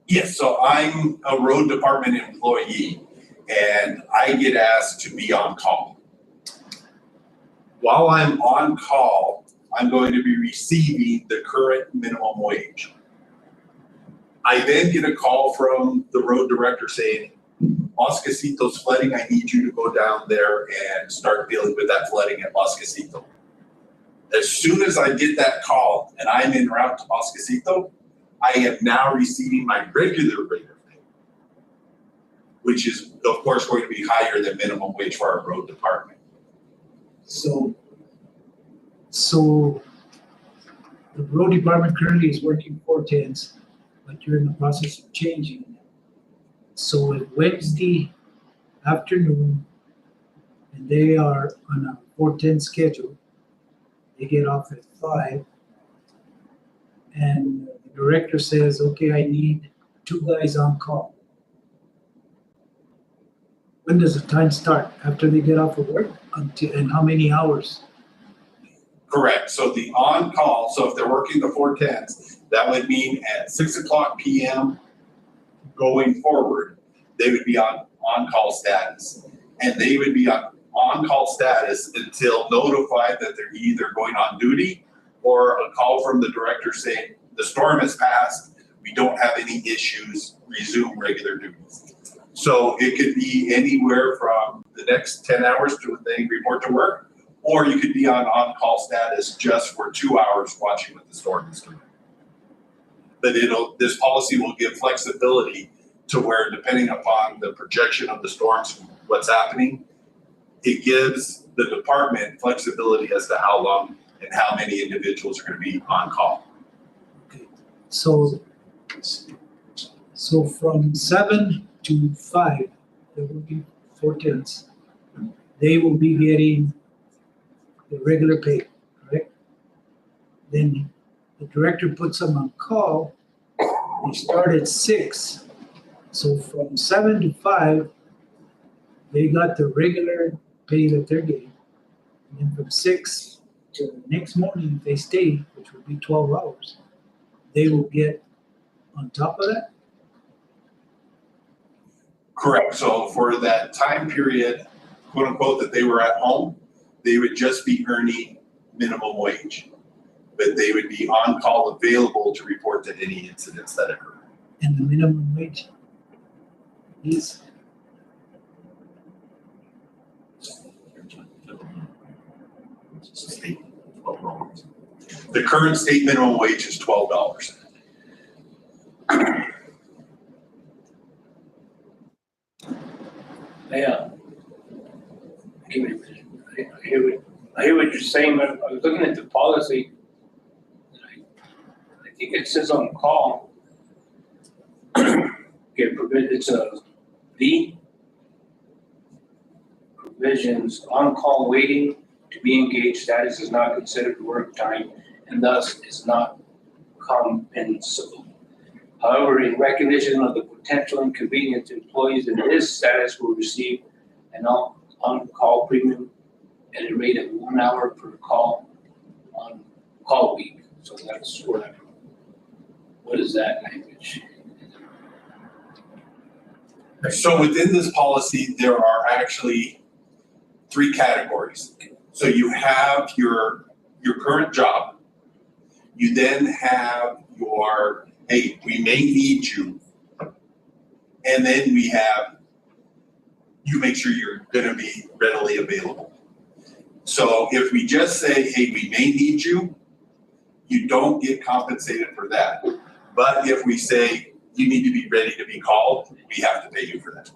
Yes, so I'm a road department employee and I get asked to be on call. While I'm on call, I'm going to be receiving the current minimum wage. I then get a call from the road director saying, Mosquecito's flooding, I need you to go down there and start dealing with that flooding at Mosquecito. As soon as I get that call and I'm en route to Mosquecito, I am now receiving my regular rate of pay, which is of course going to be higher than minimum wage for our road department. So the road department currently is working 410s, but you're in the process of changing them. So at Wednesday afternoon, and they are on a 410 schedule, they get off at 5, and the director says, okay, I need 2 guys on call. When does the time start? After they get off of work? And how many hours? Correct. So the on-call, so if they're working the 410s, that would mean at 6 o'clock p.m. going forward, they would be on on-call status. And they would be on on-call status until notified that they're either going on duty or a call from the director saying, the storm has passed, we don't have any issues, resume regular duties. So it could be anywhere from the next 10 hours to when they report to work, or you could be on-call status just for 2 hours watching what the storm is doing. But this policy will give flexibility to where, depending upon the projection of the storms, what's happening, it gives the department flexibility as to how long and how many individuals are going to be on call. Okay. So from 7 to 5, there will be 410s. They will be getting the regular pay, correct? Then the director puts them on call. They start at 6. So from 7 to 5, they got the regular pay that they're getting. And then from 6 to the next morning, if they stay, which would be 12 hours, they will get on top of that? Correct. So for that time period, quote unquote, that they were at home, they would just be earning minimum wage. But they would be on call available to report to any incidents that occur. And the minimum wage is? The current state minimum wage is $12. Yeah. I hear what you're saying, but I was looking at the policy. And I think it says on call. It's a B. Provisions, on-call waiting to be engaged status is not considered work time and thus is not compensable. However, in recognition of the potential inconvenience, employees in this status will receive an on-call premium at a rate of 1 hour per call on call week. So that's what is that language? So within this policy, there are actually 3 categories. So you have your current job. You then have your, hey, we may need you. And then we have, you make sure you're gonna be readily available. So if we just say, hey, we may need you, you don't get compensated for that. But if we say you need to be ready to be called, we have to pay you for that.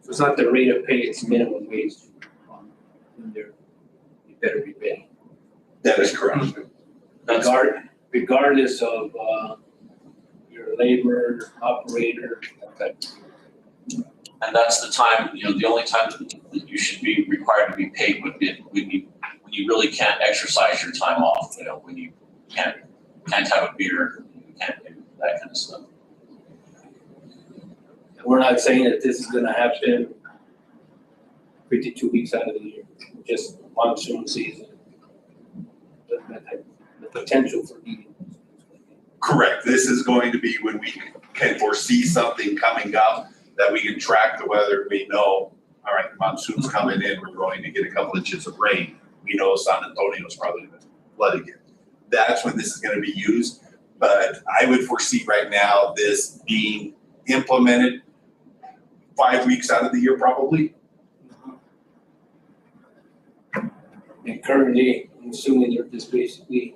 So it's not the rate of pay, it's minimum wage. You better be ready. That is correct. Regardless of your labor, operator, okay. And that's the time, the only time that you should be required to be paid would be when you really can't exercise your time off, when you can't have a beer, you can't do that kind of stuff. We're not saying that this is gonna happen 52 weeks out of the year, just monsoon season. The potential for heating. Correct. This is going to be when we can foresee something coming up that we can track the weather. We know, all right, the monsoon's coming in, we're going to get a couple inches of rain. We know San Antonio's probably going to flood again. That's when this is going to be used. But I would foresee right now this being implemented 5 weeks out of the year, probably. And currently, I'm assuming they're just basically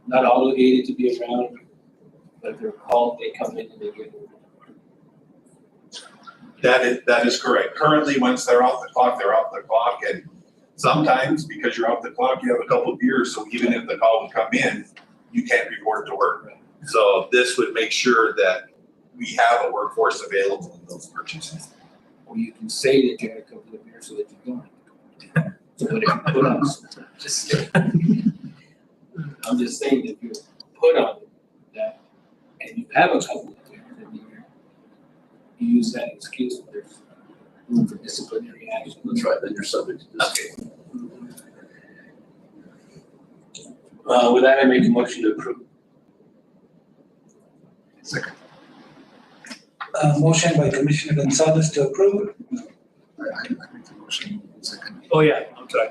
not obligated to be around, but they're called, they come in and they get over. That is correct. Currently, once they're off the clock, they're off the clock. And sometimes, because you're off the clock, you have a couple of beers. So even if the call would come in, you can't report to work. So this would make sure that we have a workforce available in those emergencies. Or you can say that you had a couple of beers so that you don't. So what if you put on, I'm just saying if you put on that and you have a couple of beers, then you use that excuse if there's room for disciplinary action. That's right, then you're subject to this. Okay. With that, I make a motion to approve. Second. Motion by Commissioner Gonzalez to approve. I make the motion. Second. Oh, yeah, I'm sorry.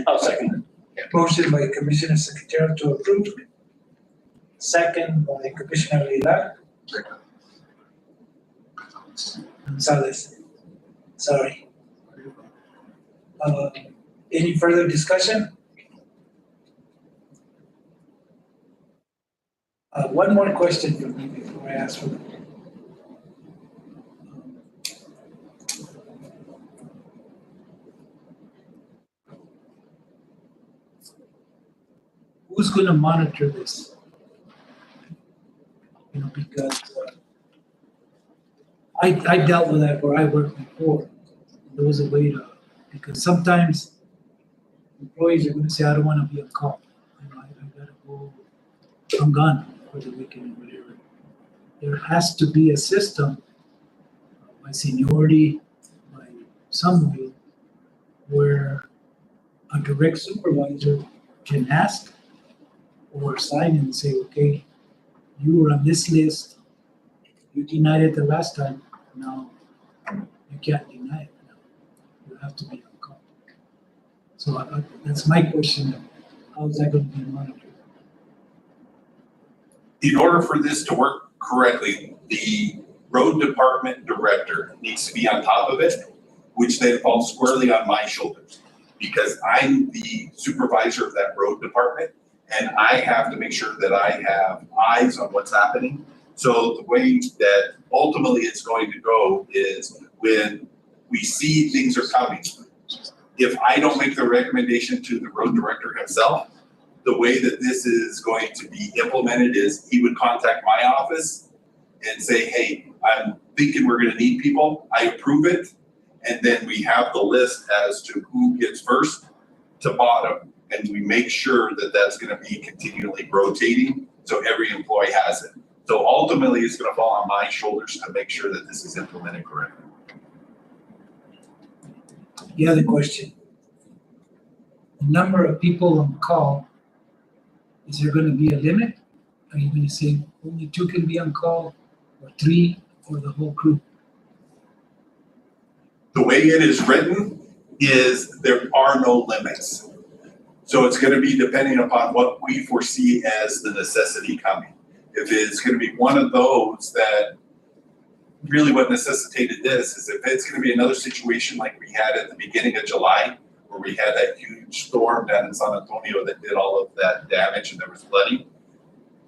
I'll second it. Motion by Commissioner Secretary to approve. Second by Commissioner Aguilar. Second. Gonzalez. Sorry. Any further discussion? One more question for me before I ask for. Who's going to monitor this? Because I dealt with that where I worked before. There was a way to, because sometimes employees are going to say, I don't want to be on call. I gotta go, I'm gone for the weekend or whatever. There has to be a system by seniority, by some way, where a direct supervisor can ask or sign and say, okay, you were on this list, You denied it the last time, now you can't deny it now. You have to be on call. So that's my question, how is that going to be monitored? In order for this to work correctly, the road department director needs to be on top of it, which then falls squarely on my shoulders. Because I'm the supervisor of that road department, and I have to make sure that I have eyes on what's happening. So the way that ultimately it's going to go is when we see things are coming, if I don't make the recommendation to the road director himself, the way that this is going to be implemented is he would contact my office and say, hey, I'm thinking we're gonna need people, I approve it. And then we have the list as to who gets first to bottom. And we make sure that that's gonna be continually rotating, so every employee has it. So ultimately, it's gonna fall on my shoulders to make sure that this is implemented correctly. The other question, the number of people on call, is there gonna be a limit? Are you gonna say only 2 can be on call, or 3, or the whole crew? The way it is written is there are no limits. So it's gonna be depending upon what we foresee as the necessity coming. If it's gonna be one of those that, really what necessitated this is if it's gonna be another situation like we had at the beginning of July, where we had that huge storm down in San Antonio that did all of that damage and there was flooding,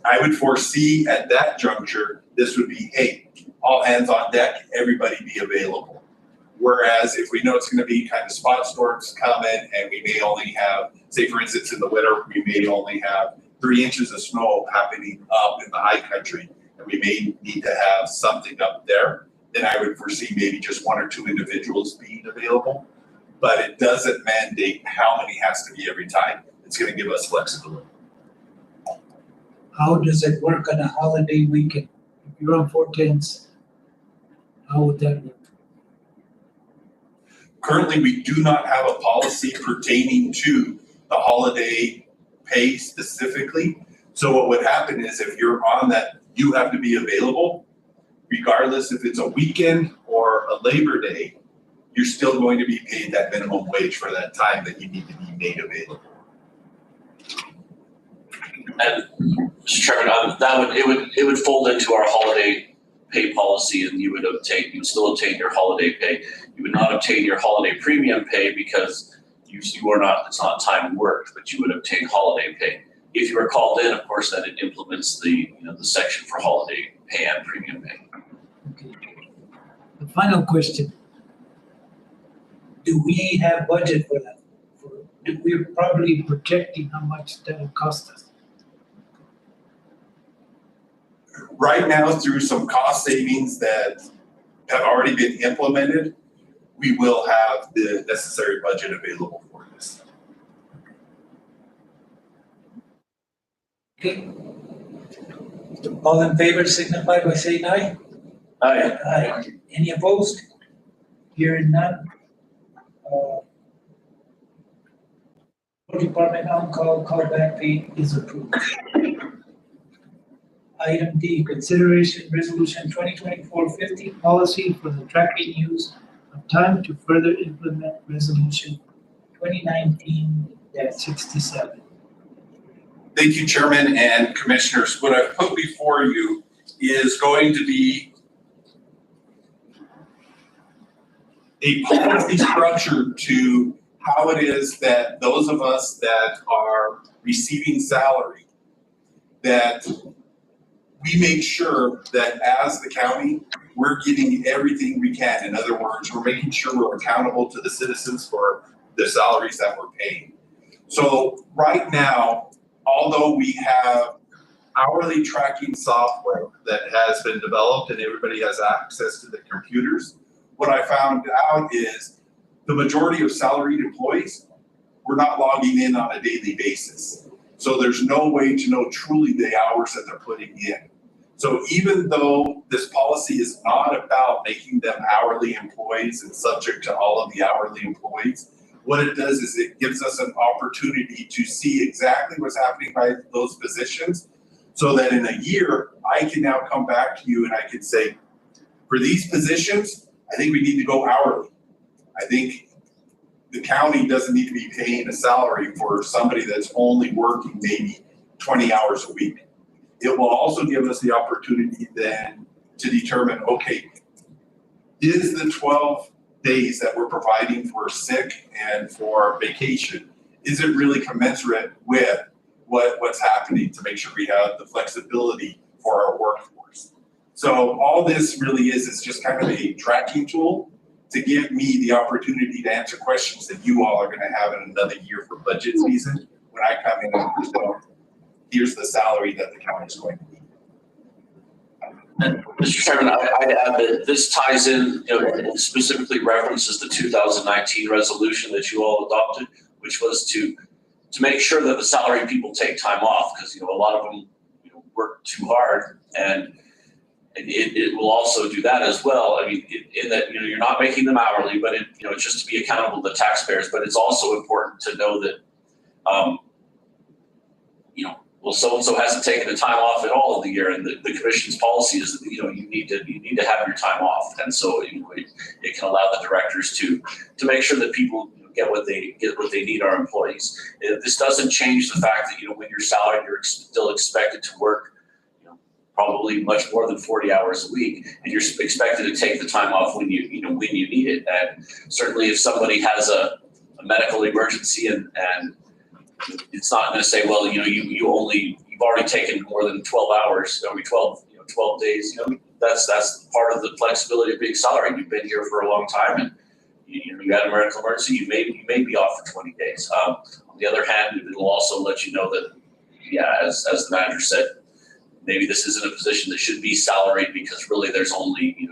I would foresee at that juncture, this would be, hey, all hands on deck, everybody be available. Whereas if we know it's gonna be kind of spot storms coming and we may only have, say for instance in the winter, we may only have 3 inches of snow happening up in the high country, and we may need to have something up there, then I would foresee maybe just 1 or 2 individuals being available. But it doesn't mandate how many has to be every time. It's gonna give us flexibility. How does it work on a holiday weekend? If you're on 410s, how would that work? Currently, we do not have a policy pertaining to the holiday pay specifically. So what would happen is if you're on that, you have to be available, regardless if it's a weekend or a Labor Day, you're still going to be paid that minimum wage for that time that you need to be made available. And Mr. Chairman, it would fold into our holiday pay policy, and you would still obtain your holiday pay. You would not obtain your holiday premium pay because you are not, it's not time worked, but you would obtain holiday pay. If you are called in, of course, then it implements the section for holiday pay and premium pay. Okay. The final question. Do we have budget for that? We're probably projecting how much that will cost us. Right now, through some cost savings that have already been implemented, we will have the necessary budget available for this. Okay. All in favor signify by saying aye. Aye. Aye. Any opposed? Hearing none. Department on-call callback pay is approved. Item D, consideration resolution 2024-50 policy for the tracking use of time to further implement resolution 2019-67. Thank you, Chairman and Commissioners. What I've put before you is going to be a policy structure to how it is that those of us that are receiving salary, that we make sure that as the county, we're getting everything we can. In other words, we're making sure we're accountable to the citizens for the salaries that we're paying. So right now, although we have hourly tracking software that has been developed and everybody has access to the computers, what I found out is the majority of salaried employees, we're not logging in on a daily basis. So there's no way to know truly the hours that they're putting in. So even though this policy is not about making them hourly employees and subject to all of the hourly employees, what it does is it gives us an opportunity to see exactly what's happening by those positions So that in a year, I can now come back to you and I can say, for these positions, I think we need to go hourly. I think the county doesn't need to be paying a salary for somebody that's only working maybe 20 hours a week. It will also give us the opportunity then to determine, okay, is the 12 days that we're providing for sick and for vacation, is it really commensurate with what's happening to make sure we have the flexibility for our workforce? So all this really is just kind of a tracking tool to give me the opportunity to answer questions that you all are going to have in another year for budget season when I come in and present, here's the salary that the county is going to need. And Mr. Chairman, I'd add that this ties in, it specifically references the 2019 resolution that you all adopted, which was to make sure that the salaried people take time off, because a lot of them work too hard, and it will also do that as well. I mean, in that you're not making them hourly, but it's just to be accountable to taxpayers. But it's also important to know that well, so-and-so hasn't taken the time off at all of the year, and the commission's policy is that you need to have your time off, and so it can allow the directors to make sure that people get what they need, our employees. This doesn't change the fact that when you're salaried, you're still expected to work probably much more than 40 hours a week, and you're expected to take the time off when you need it. And certainly, if somebody has a medical emergency and it's not going to say, well, you've already taken more than 12 hours, every 12 days. That's part of the flexibility of being salaried. You've been here for a long time, and you had a medical emergency. You may be off for 20 days. On the other hand, it'll also let you know that, as the manager said, maybe this isn't a position that should be salaried because really there's only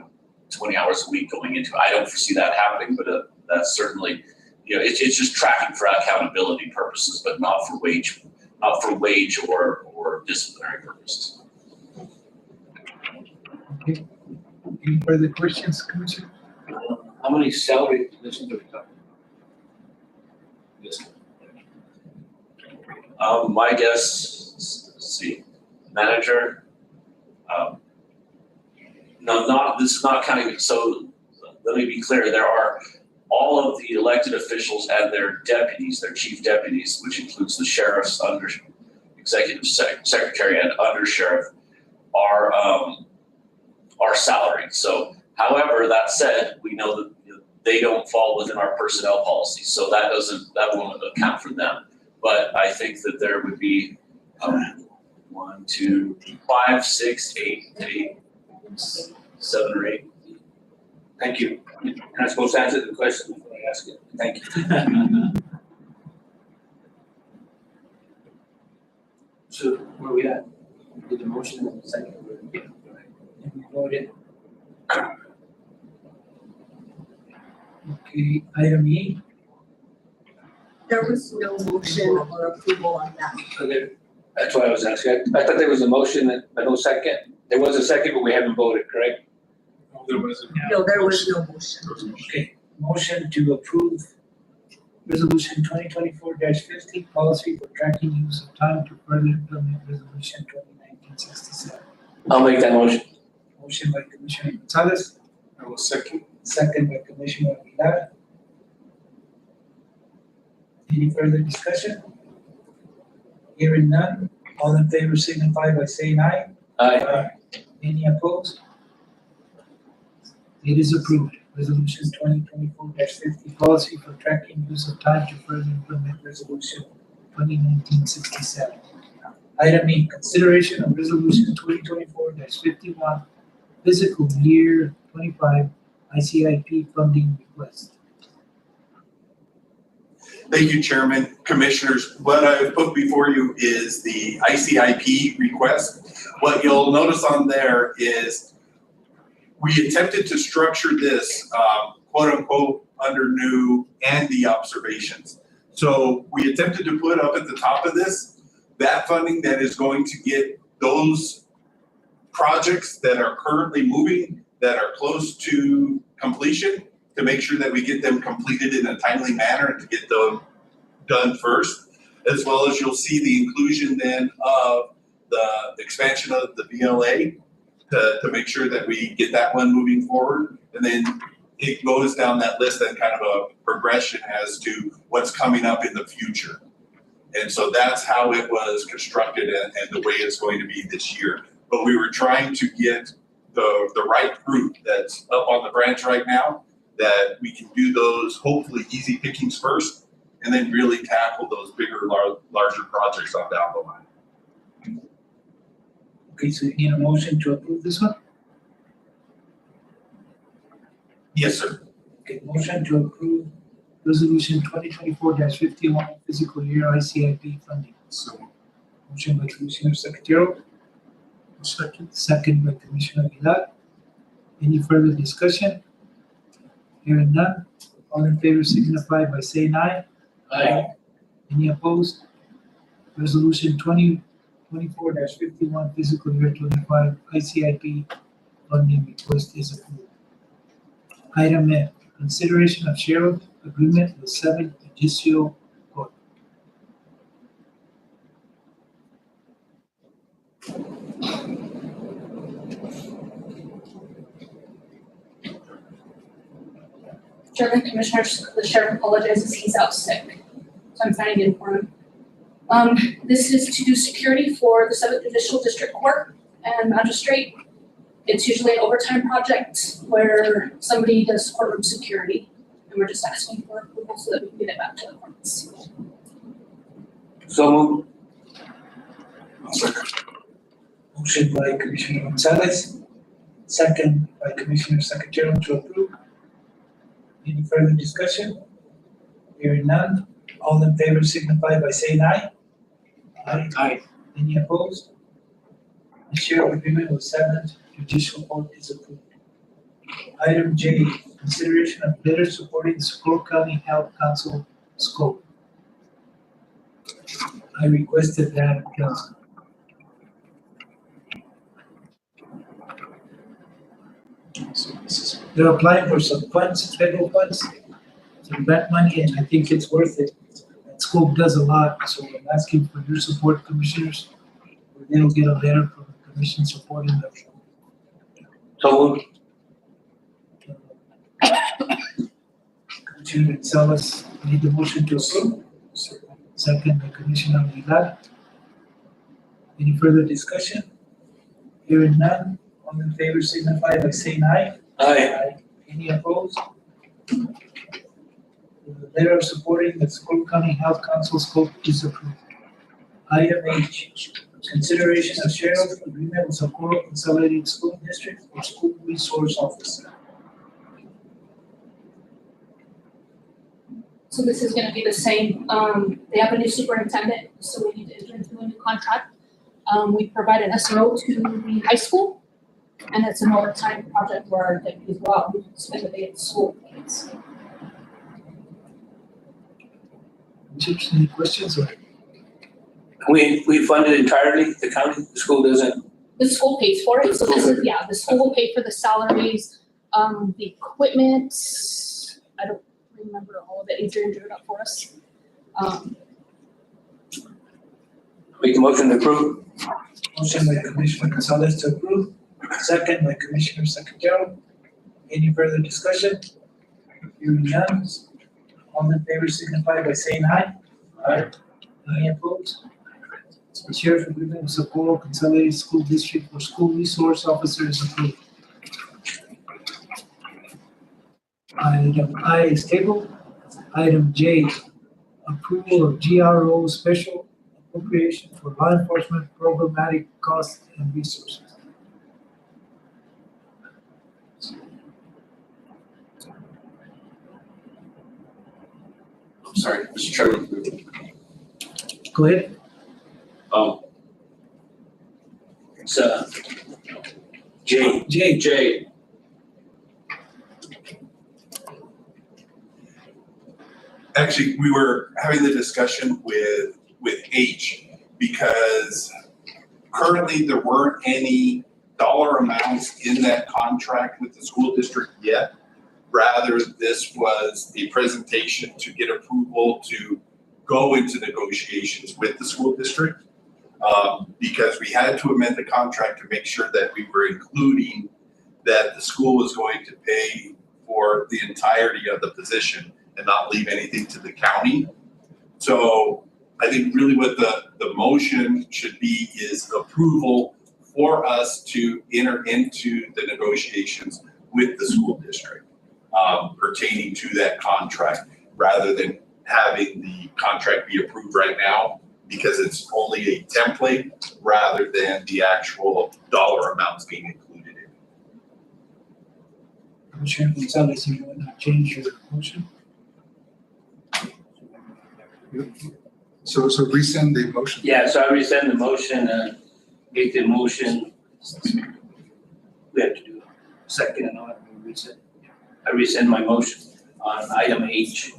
20 hours a week going into it. I don't foresee that happening, but that's certainly. It's just tracking for accountability purposes, but not for wage or disciplinary purposes. Okay. Any further questions, Commissioner? How many salary positions are we talking about? My guess, let's see, manager. This is not counting. So let me be clear. There are all of the elected officials and their deputies, their chief deputies, which includes the sheriff's under executive secretary and under sheriff, are salaried. So, however, that said, we know that they don't fall within our personnel policy, so that won't account for them. But I think that there would be 1, 2, 5, 6, 8, 7 or 8. Thank you. And I'm supposed to answer the question before I ask it. Thank you. So where are we at? Did the motion in the second? Yeah. And we voted. Okay, item E. There was no motion or approval on that. Okay, that's why I was asking. I thought there was a motion, but no second. There was a second, but we haven't voted, correct? No, there was no motion. Okay, motion to approve resolution 2024-50, policy for tracking use of time to further implement resolution 2019-67. I'll make that motion. Motion by Commissioner Gonzalez. I will second. Second by Commissioner Aguilar. Any further discussion? Hearing none, all in favor signify by saying aye. Aye. Any opposed? It is approved. Resolution 2024-50, policy for tracking use of time to further implement resolution 2019-67. Item E, consideration of resolution 2024-51, fiscal year 25 ICIP funding request. Thank you, Chairman, Commissioners. What I've put before you is the ICIP request. What you'll notice on there is we attempted to structure this quote unquote under new and the observations. So we attempted to put up at the top of this, that funding that is going to get those projects that are currently moving, that are close to completion, to make sure that we get them completed in a timely manner and to get them done first, as well as you'll see the inclusion then of the expansion of the BLA to make sure that we get that one moving forward. And then it goes down that list and kind of a progression as to what's coming up in the future. And so that's how it was constructed and the way it's going to be this year. But we were trying to get the right fruit that's up on the branch right now, that we can do those hopefully easy pickings first, and then really tackle those bigger, larger projects on down the line. Okay, so you need a motion to approve this one? Yes, sir. Okay, motion to approve resolution 2024-51 fiscal year ICIP funding. So, Motion by Commissioner Secretarial. Second by Commissioner Aguilar. Any further discussion? Hearing none, all in favor signify by saying aye. Aye. Any opposed? Resolution 2024-51 fiscal year 25 ICIP funding request is approved. Item F, consideration of sheriff agreement with 7th Judicial Court. Chairman, Commissioners, the sheriff apologizes, he's out sick, so I'm signing in for him. This is to do security for the 7th Judicial District Court and magistrate. It's usually an overtime project where somebody does courtroom security, and we're just asking for approval so that we can get it back to the courts. So moved. Motion by Commissioner Gonzalez, second by Commissioner Secretarial to approve. Any further discussion? Hearing none, all in favor signify by saying aye. Aye. Any opposed? The sheriff agreement with 7th Judicial Court is approved. Item J, consideration of letter supporting the Socorro County Health Council scope. I requested that, they're applying for some funds, federal funds, some grant money, and I think it's worth it. That scope does a lot, so I'm asking for your support, commissioners. They'll get a letter from the commission supporting them. So moved. Commissioner Gonzalez made the motion to approve. Second by Commissioner Aguilar. Any further discussion? Hearing none, all in favor signify by saying aye. Aye. Any opposed? The letter of supporting the Socorro County Health Council scope is approved. Item H, consideration of sheriff agreement with Socorro Consolidated School District for School Resource Officer. So this is gonna be the same, they have a new superintendent, so we need to enter into a new contract. We provide an SRO to the high school, and it's an overtime project where our deputies go out and spend the day at the school. Any questions or? We fund it entirely, the county, the school doesn't? The school pays for it, so this is, yeah, the school will pay for the salaries, the equipment, I don't remember all of it, Adrian drew it up for us. Make a motion to approve. Motion by Commissioner Gonzalez to approve, second by Commissioner Secretarial. Any further discussion? Hearing none, all in favor signify by saying aye. Aye. Any opposed? The sheriff agreement with Socorro Consolidated School District for School Resource Officer is approved. Item I is tabled. Item J, approval of GRO special appropriation for law enforcement programmatic costs and resources. I'm sorry, Mr. Chairman. Go ahead. It's J. Actually, we were having the discussion with H because currently there weren't any dollar amounts in that contract with the school district yet. Rather, this was a presentation to get approval to go into negotiations with the school district. because we had to amend the contract to make sure that we were including that the school was going to pay for the entirety of the position and not leave anything to the county. So I think really what the motion should be is approval for us to enter into the negotiations with the school district pertaining to that contract, rather than having the contract be approved right now, because it's only a template rather than the actual dollar amounts being included in it. Commissioner Gonzalez, you want to change your motion? So rescind the motion. Yeah, so I rescind the motion, make the motion. We have to do a second and all that, we rescind. I rescind my motion on item H.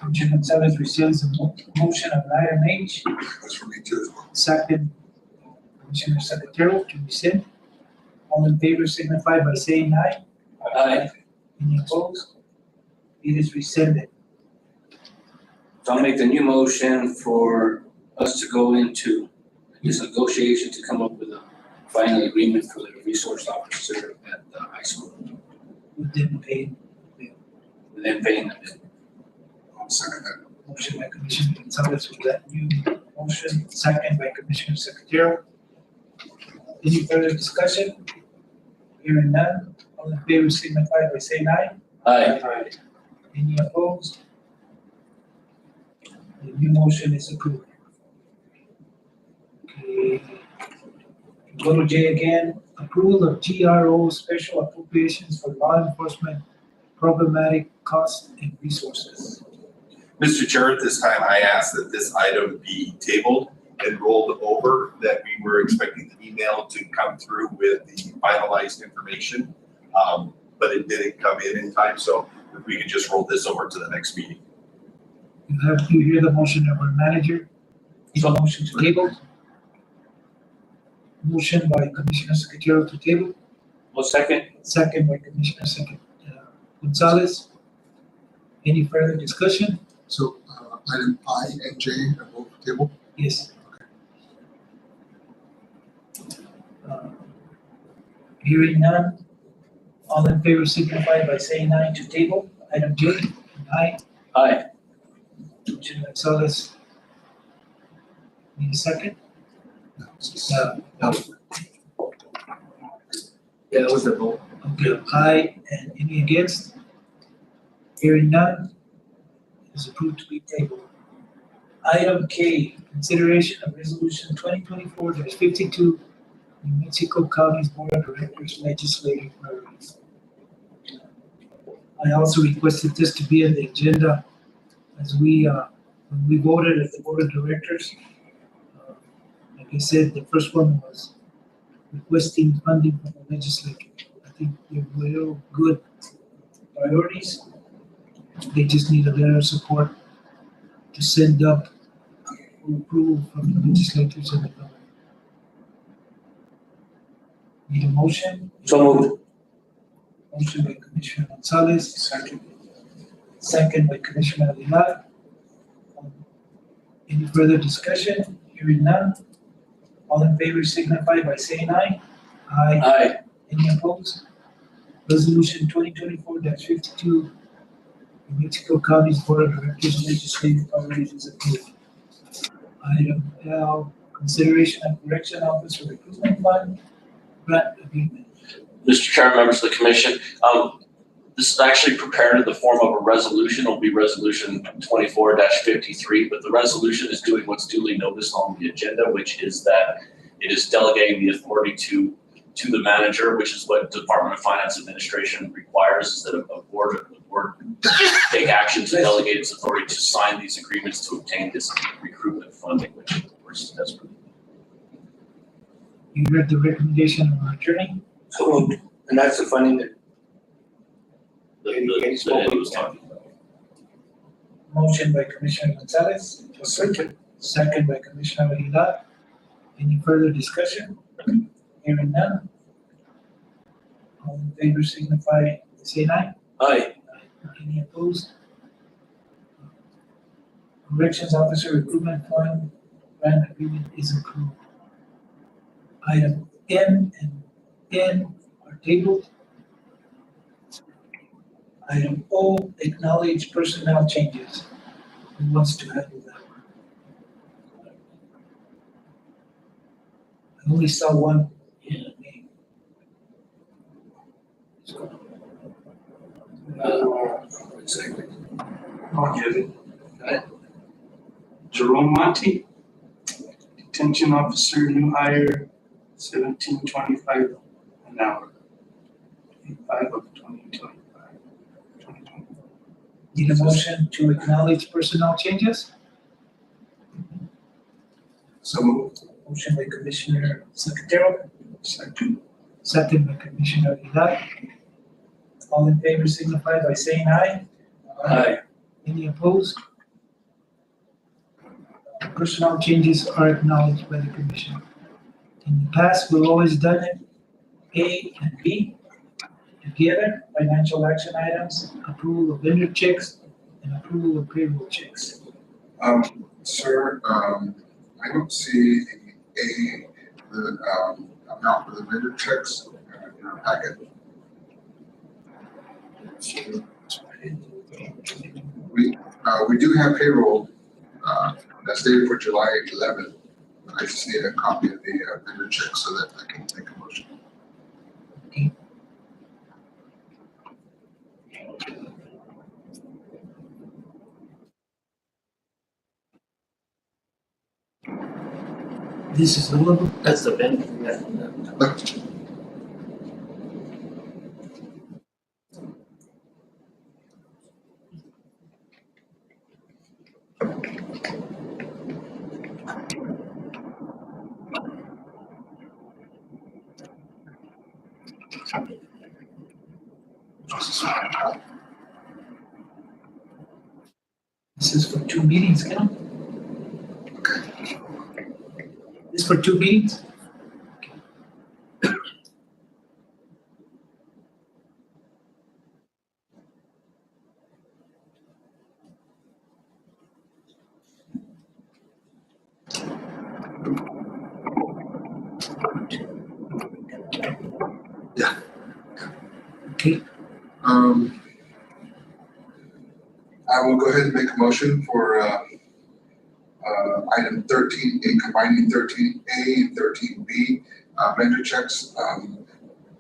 Commissioner Gonzalez rescinds the motion of item H. That's for me too. Second, Commissioner Secretary to rescind. All in favor signify by saying aye. Aye. Any opposed? It is rescinded. So I'll make the new motion for us to go into this negotiation to come up with a final agreement for the resource officer at the high school. Who didn't pay? And then paying them. I'll second that. Motion by Commissioner Gonzalez with that new motion, second by Commissioner Secretary. Any further discussion? Hearing none, all in favor signify by saying aye. Aye. Any opposed? The new motion is approved. Okay. Go to J again, approval of GRO special appropriations for law enforcement problematic costs and resources. Mr. Chair, at this time, I ask that this item be tabled and rolled over, that we were expecting the email to come through with the finalized information, but it didn't come in time, so if we could just roll this over to the next meeting. You hear the motion of our manager? So motion to table? Motion by Commissioner Secretary to table, Well, second. second by Commissioner Gonzalez. Any further discussion? So item I and J are both table. Yes. Hearing none, all in favor signify by saying aye to table. Item J, aye. Aye. Commissioner Gonzalez. Need a second? No, Yeah, that was the vote. Okay, aye, and any against? Hearing none, it is approved to be tabled. Item K, consideration of resolution 2024-52, New Mexico County's Board of Directors legislative priorities. I also requested this to be on the agenda as when we voted at the Board of Directors. Like I said, the first one was requesting funding from the legislature. I think they're real good priorities. They just need a letter of support to send up for approval from the legislators and the government. Need a motion? So moved. Motion by Commissioner Gonzalez. Second. Second by Commissioner Aguilar. Any further discussion? Hearing none. All in favor signify by saying aye. Aye. Aye. Any opposed? Resolution 2024-52, New Mexico County's Board of Directors legislative priorities is approved. Item L, consideration of correction officer recruitment fund grant agreement. Mr. Chair, members of the commission, this is actually prepared in the form of a resolution. It'll be resolution 24-53, but the resolution is doing what's duly noticed on the agenda, which is that it is delegating the authority to the manager, which is what Department of Finance Administration requires, is that a board take action to delegate its authority to sign these agreements to obtain this recruitment funding, which of course is desperate. You heard the recommendation of our attorney. So moved. And that's the funding that that Eddie was talking about. Motion by Commissioner Gonzalez. Second. Second by Commissioner Aguilar. Any further discussion? Hearing none. All in favor signify by saying aye. Aye. Any opposed? Corrections Officer Recruitment Fund grant agreement is approved. Item M and N are tabled. Item O, acknowledge personnel changes. Who wants to handle that one? I only saw one name. Exactly. I'll give it. Jerome Monte, detention officer, new hire, $17.25 an hour. 5 of 2025. Need a motion to acknowledge personnel changes? So moved. Motion by Commissioner Secretarial, Second. second by Commissioner Aguilar. All in favor signify by saying aye. Aye. Any opposed? Personnel changes are acknowledged by the commission. In the past, we've always done it A and B together, financial action items, approval of vendor checks, and approval of payroll checks. Sir, I don't see the amount for the vendor checks in our packet. We do have payroll, that's dated for July 11th. I just need a copy of the vendor check so that I can make a motion. Okay. This is all of them? That's the vendor. This is for 2 meetings, Ken? This for 2 meetings? Yeah. Okay. I will go ahead and make a motion for item 13A, combining 13A and 13B vendor checks.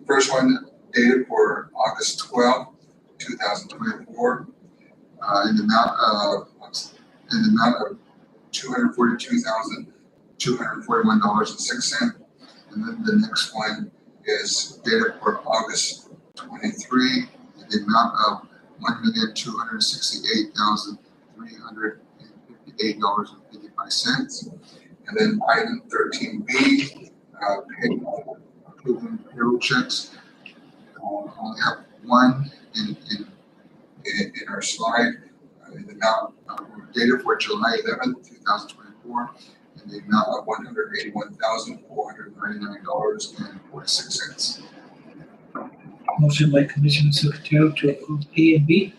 First one dated for August 12th, 2024, in the amount of $242,241.06. And then the next one is dated for August 23, in the amount of $1,268,358.55. And then item 13B, approving payroll checks. Only have one in our slide, in the amount dated for July 11th, 2024, in the amount of $181,499.46. Motion by Commissioner Secretarial to approve A and B.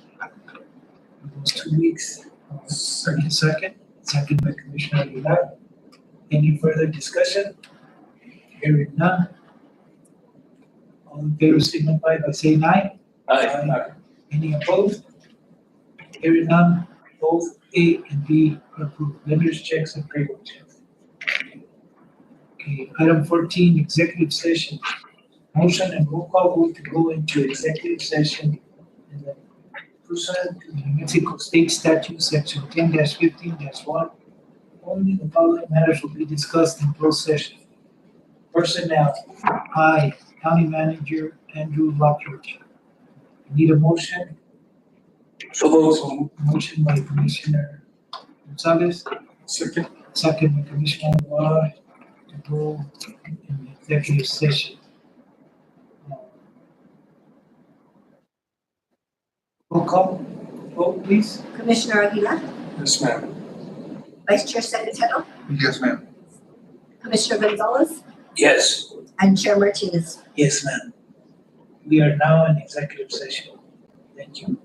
Those 2 weeks. Second by Commissioner Aguilar. Any further discussion? Hearing none. All in favor signify by saying aye. Aye. Any opposed? Hearing none, both A and B are approved. Vendors checks and payroll checks. Okay, item 14, executive session. Motion and roll call vote to go into executive session in the pursuant to the New Mexico State Statute, section 10-15-1. Only the following matters will be discussed in closed session. Personnel, I, County Manager Andrew Lockridge. Need a motion? So moved. Motion by Commissioner Gonzalez. Second by Commissioner Aguilar to go in executive session. Roll call, vote please. Commissioner Aguilar, Yes, ma'am. Vice Chair Secretarial, Yes, ma'am. Commissioner Gonzalez, Yes. and Chair Martinez. Yes, ma'am. We are now in executive session. Thank you.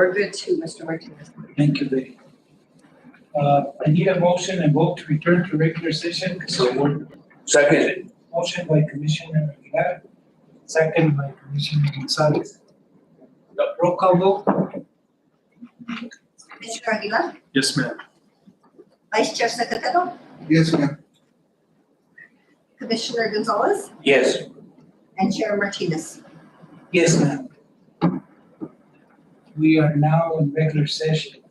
We're good too, Mr. Martinez. Thank you, Betty. I need a motion and vote to return to regular session. So second. Motion by Commissioner Aguilar, second by Commissioner Gonzalez. Roll call vote. Commissioner Aguilar, Yes, ma'am. Vice Chair Secretary, Yes, ma'am. Commissioner Gonzalez, Yes. and Chair Martinez. Yes, ma'am. We are now in regular session.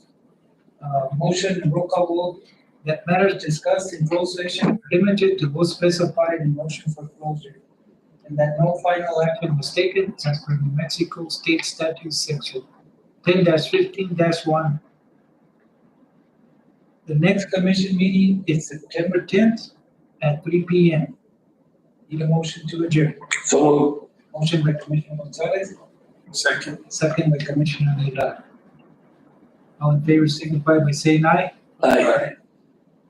Motion and roll call vote that matters discussed in closed session are limited to those specified in motion for closure, and that no final action was taken as per New Mexico State Statute Section 10-15-1. The next commission meeting is September 10th at 3 p.m. Need a motion to adjourn. So moved. Motion by Commissioner Gonzalez, Second. second by Commissioner Aguilar. All in favor signify by saying aye. Aye.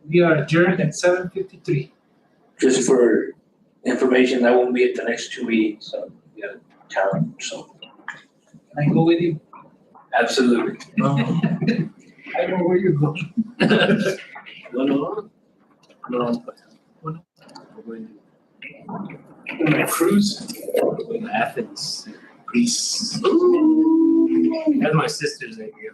We are adjourned at 7:53. Just for information, I won't be at the next two meetings, so, yeah, town, so, Can I go with you? absolutely. I know where you're going. No. On a cruise? In Athens, Greece. That's my sister's idea.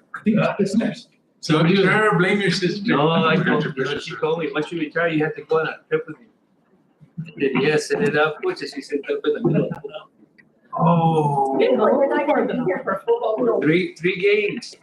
So you never blame your sister. No, I told her, she told me, once you retire, you have to go on a trip with me. I said, yes, and it up, which she said, up in the middle. Oh. Three games.